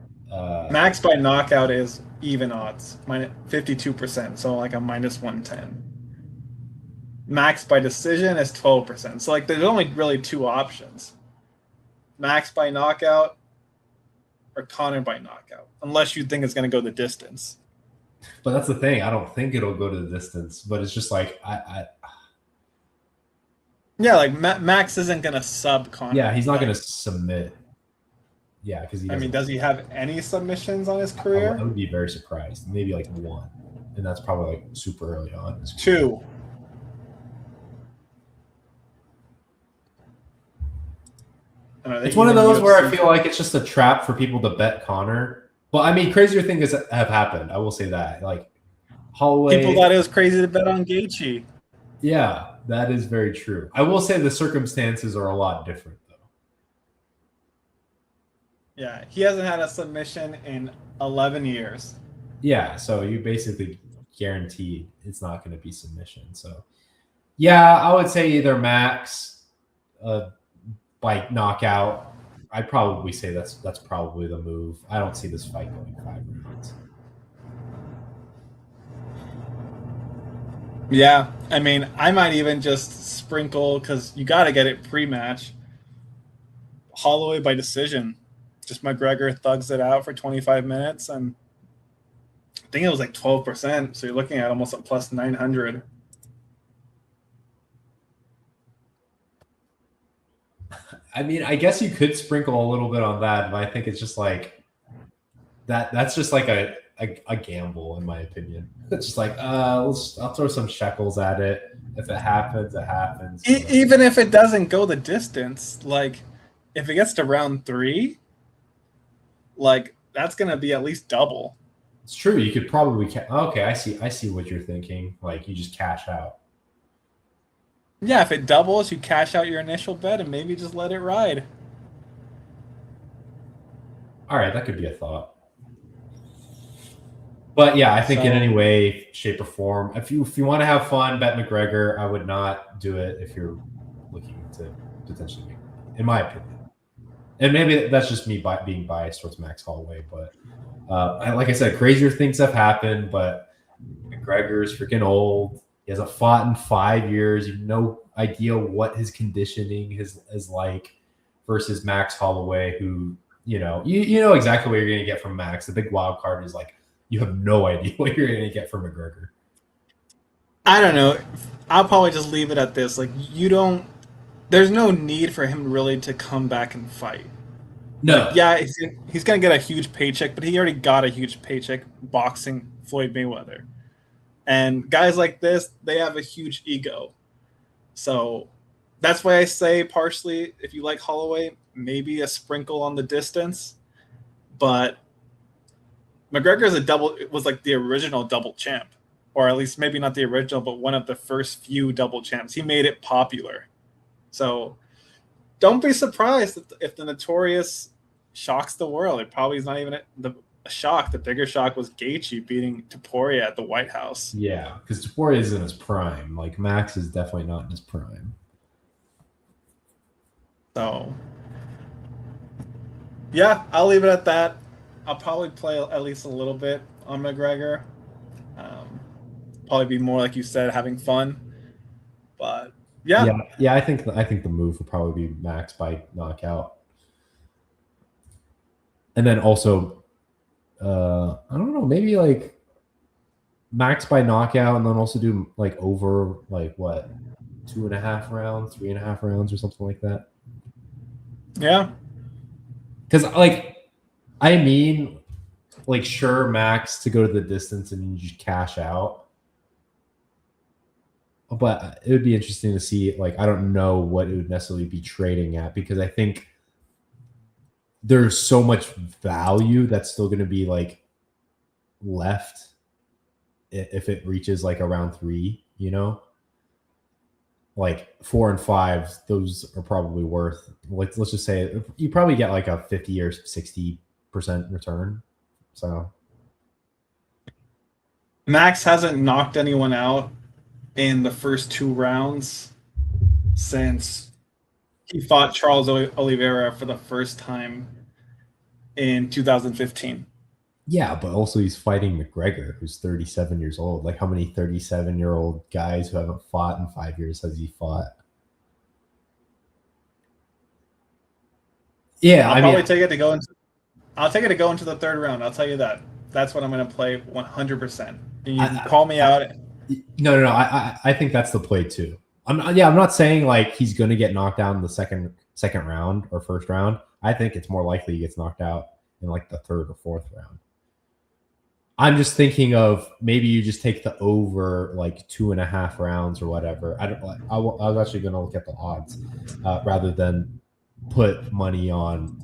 Max by knockout is even odds, minus 52%, so like a minus 110. Max by decision is 12%. So like there's only really two options. Max by knockout or Connor by knockout, unless you think it's going to go the distance. But that's the thing. I don't think it'll go to the distance, but it's just like Yeah, like Max isn't going to sub Connor. Yeah, he's not going to submit. Yeah, because he. I mean, does he have any submissions on his career? I would be very surprised. Maybe like one, and that's probably like super early on. Two. It's one of those where I feel like it's just a trap for people to bet Connor. But I mean, crazier things have happened. I will say that. Like Holloway. People thought it was crazy to bet on Gaethje. Yeah, that is very true. I will say the circumstances are a lot different, though. Yeah, he hasn't had a submission in 11 years. Yeah, so you basically guarantee it's not going to be submission. So, yeah, I would say either Max by knockout. I'd probably say that's probably the move. I don't see this fight going 5 rounds. Yeah, I mean, I might even just sprinkle, because you got to get it pre-match, Holloway by decision. Just McGregor thugs it out for 25 minutes, and I think it was like 12%, so you're looking at almost a plus 900. I mean, I guess you could sprinkle a little bit on that, but I think it's just like that's just like a gamble, in my opinion. It's just like I'll throw some shekels at it. If it happens, it happens. Even if it doesn't go the distance, like if it gets to round 3, like that's gonna be at least double. It's true. You could probably okay. I see what you're thinking. Like you just cash out. Yeah, if it doubles, you cash out your initial bet and maybe just let it ride. All right, that could be a thought. But yeah, I think in any way, shape, or form, if you want to have fun, bet McGregor. I would not do it if you're looking to potentially make money, in my opinion. And maybe that's just me being biased towards Max Holloway. But like I said, crazier things have happened. But McGregor's freaking old. He hasn't fought in 5 years. You have no idea what his conditioning is like versus Max Holloway, who you know exactly what you're going to get from Max. The big wild card is like you have no idea what you're going to get from McGregor. I don't know. I'll probably just leave it at this. Like there's no need for him really to come back and fight. No. Like, yeah, he's going to get a huge paycheck, but he already got a huge paycheck boxing Floyd Mayweather. And guys like this, they have a huge ego. So that's why I say partially, if you like Holloway, maybe a sprinkle on the distance. But McGregor was like the original double champ. Or at least maybe not the original, but one of the first few double champs. He made it popular. So don't be surprised if the Notorious shocks the world. It probably is not even a shock. The bigger shock was Gaethje beating Topuria at the White House. Yeah, because Topuria is in his prime. Like Max is definitely not in his prime. So, yeah, I'll leave it at that. I'll probably play at least a little bit on McGregor. Probably be more like you said, having fun. But yeah. I think the move would probably be Max by knockout, and then also. I don't know, maybe like Max by knockout, and then also do like over like what 2.5 rounds, 3.5 rounds, or something like that. Yeah, because like I mean, like sure, Max to go to the distance and you just cash out, but it would be interesting to see. Like I don't know what it would necessarily be trading at, because I think there's so much value that's still going to be like left if it reaches like around 3, like 4 and 5, those are probably worth, like, let's just say you probably get like a 50 or 60% return. So Max hasn't knocked anyone out in the first 2 rounds since he fought Charles Oliveira for the first time in 2015. Yeah, but also he's fighting McGregor, who's 37 years old. Like, how many 37-year-old guys who haven't fought in 5 years has he fought? Yeah, I'll I probably mean, take it to go into. I'll take it to go into the third round. I'll tell you that. That's what I'm going to play 100%. You can call me out. no. I think that's the play too. I'm not saying like he's going to get knocked out in the second round or first round. I think it's more likely he gets knocked out in like the third or fourth round. I'm just thinking of maybe you just take the over like 2.5 rounds or whatever. I was actually going to look at the odds rather than put money on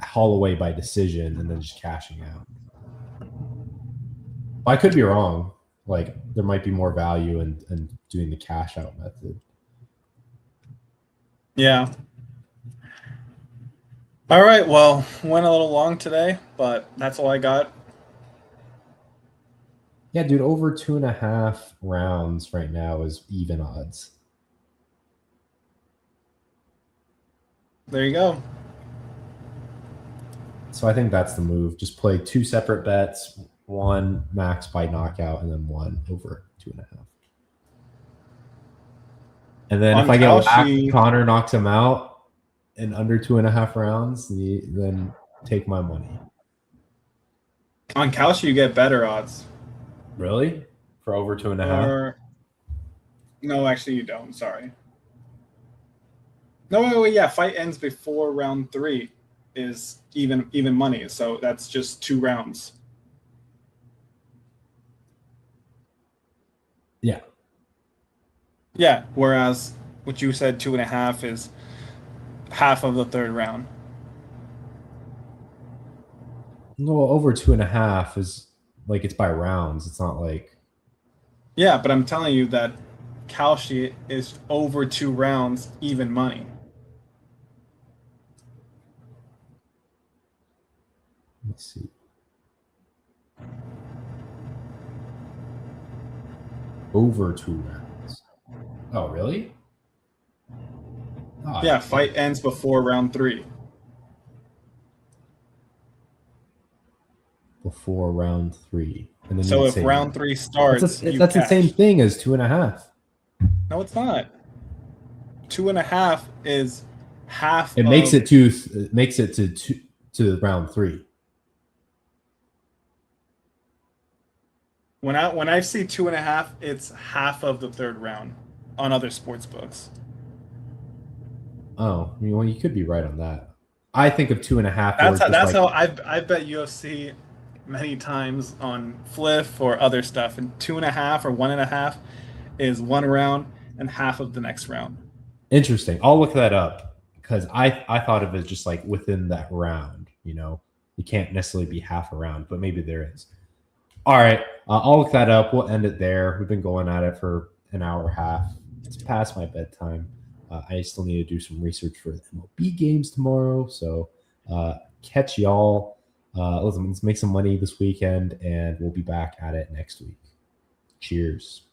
Holloway by decision and then just cashing out. I could be wrong. Like, there might be more value in doing the cash out method. Yeah. All right. Well, went a little long today, but that's all I got. Yeah, dude, over 2.5 rounds right now is even odds. There you go. So I think that's the move. Just play 2 separate bets, one max by knockout, and then one over 2.5. And then On if I get Kalshi- whacked, Connor knocks him out in under 2.5 rounds, then take my money. On Kalshi, you get better odds. Really? For over 2.5? Or no, actually, you don't. Sorry. No, wait, yeah. Fight ends before round 3 is even money. So that's just 2 rounds. Yeah. Yeah. Whereas what you said 2.5 is half of the third round. No, over 2.5 is like it's by rounds. It's not like. Yeah, but I'm telling you that Kalshi is over 2 rounds, even money. Let's see. Over 2 rounds. Oh, really? Oh, Yeah, fight ends before round 3. before round 3, and then So you if say round 3 starts, that's the same thing as 2.5. No, it's not. 2.5 is half. It makes it to round 3. When I see 2.5, it's half of the third round on other sports books. Oh, well, you could be right on that. I think of 2.5. That's how I've bet UFC many times on Fliff or other stuff, and 2.5 or 1.5 is 1 round and half of the next round. Interesting. I'll look that up because I thought of it just like within that round. You can't necessarily be half a round, but maybe there is. All right, I'll look that up. We'll end it there. We've been going at it for an hour and a half. It's past my bedtime. I still need to do some research for the MLB games tomorrow. So catch y'all. Let's make some money this weekend, and we'll be back at it next week. Cheers.